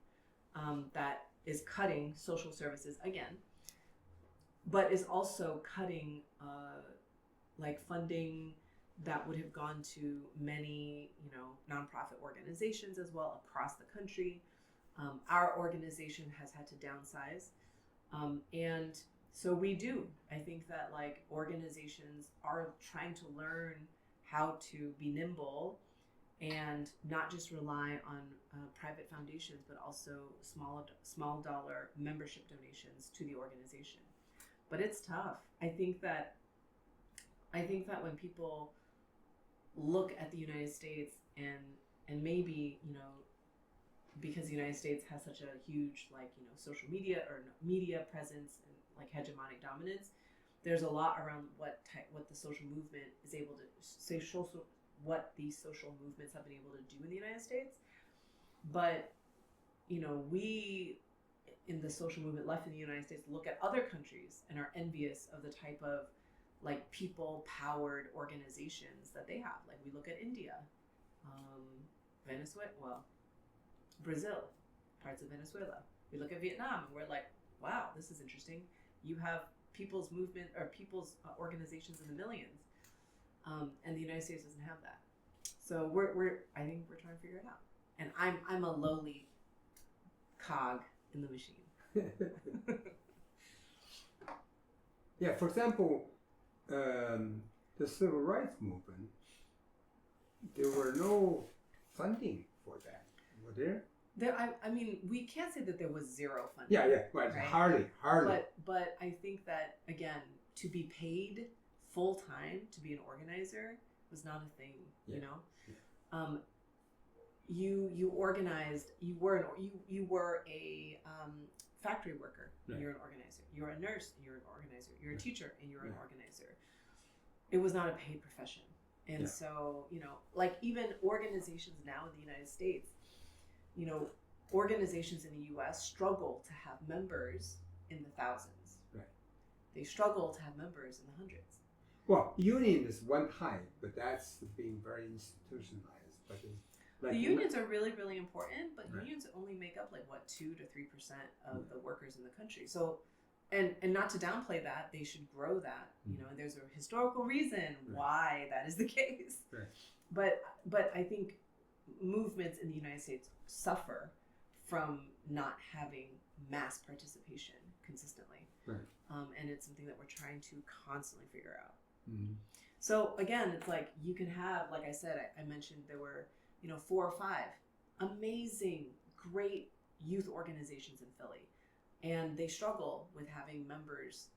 B: that is cutting social services again, but is also cutting funding that would have gone to many, nonprofit organizations as well across the country. Our organization has had to downsize. And so we do. I think that, like, organizations are trying to learn how to be nimble and not just rely on private foundations, but also small dollar membership donations to the organization. But it's tough. I think that when people look at the United States and maybe, because the United States has such a huge, social media or media presence and, like, hegemonic dominance, there's a lot around what the social movement is able to say, what these social movements have been able to do in the United States. But, we in the social movement left in the United States look at other countries and are envious of the type of, like, people-powered organizations that they have. Like, we look at India, Venezuela, well, Brazil, parts of Venezuela. We look at Vietnam and we're like, wow, this is interesting. You have people's movement or people's organizations in the millions, and the United States doesn't have that. So I think we're trying to figure it out. And I'm a lowly cog in the machine.
A: Yeah, for example, the civil rights movement, there were no funding for that, were there?
B: I mean, we can't say that there was zero funding.
A: Yeah, right. Hardly.
B: But I think that, again, to be paid full time to be an organizer was not a thing, you know? Yeah. You organized, you were a factory worker, and you're an organizer. You're a nurse, and you're an organizer. You're a teacher, and you're an organizer. It was not a paid profession. And so, you know, like even organizations now in the United States, you know, organizations in the U.S. struggle to have members in the thousands.
A: Right.
B: They struggle to have members in the hundreds.
A: Well, union is one type, but that's being very institutionalized. But like
B: the unions are really, really important, but unions only make up like 2 to 3% of the workers in the country. So, and not to downplay that, they should grow that. You know, and there's a historical reason why that is the case.
A: Right.
B: But I think movements in the United States suffer from not having mass participation consistently.
A: Right.
B: And it's something that we're trying to constantly figure out.
A: Mm-hmm.
B: So again, it's like you can have, like I said, I mentioned there were, 4 or 5 amazing, great youth organizations in Philly. And they struggle with having members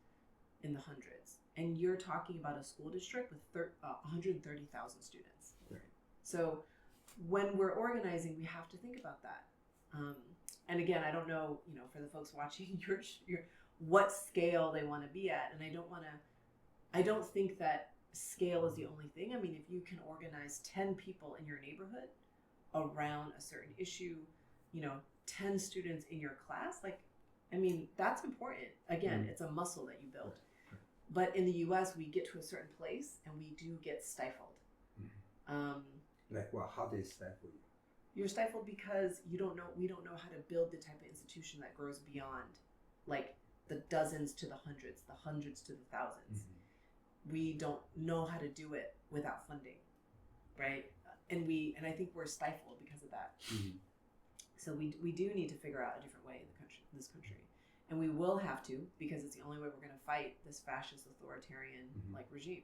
B: in the hundreds. And you're talking about a school district with 130,000 students.
A: Right.
B: So when we're organizing, we have to think about that. And again, I don't know, for the folks watching, your what scale they want to be at. And I don't think that scale is the only thing. I mean, if you can organize 10 people in your neighborhood around a certain issue, 10 students in your class, that's important. Again, it's a muscle that you build. But in the U.S., we get to a certain place and we do get stifled.
A: How they stifle you?
B: You're stifled because we don't know how to build the type of institution that grows beyond like the dozens to the hundreds to the thousands. We don't know how to do it without funding, right? And I think we're stifled because of that. So we do need to figure out a different way in this country. And we will have to, because it's the only way we're going to fight this fascist authoritarian regime.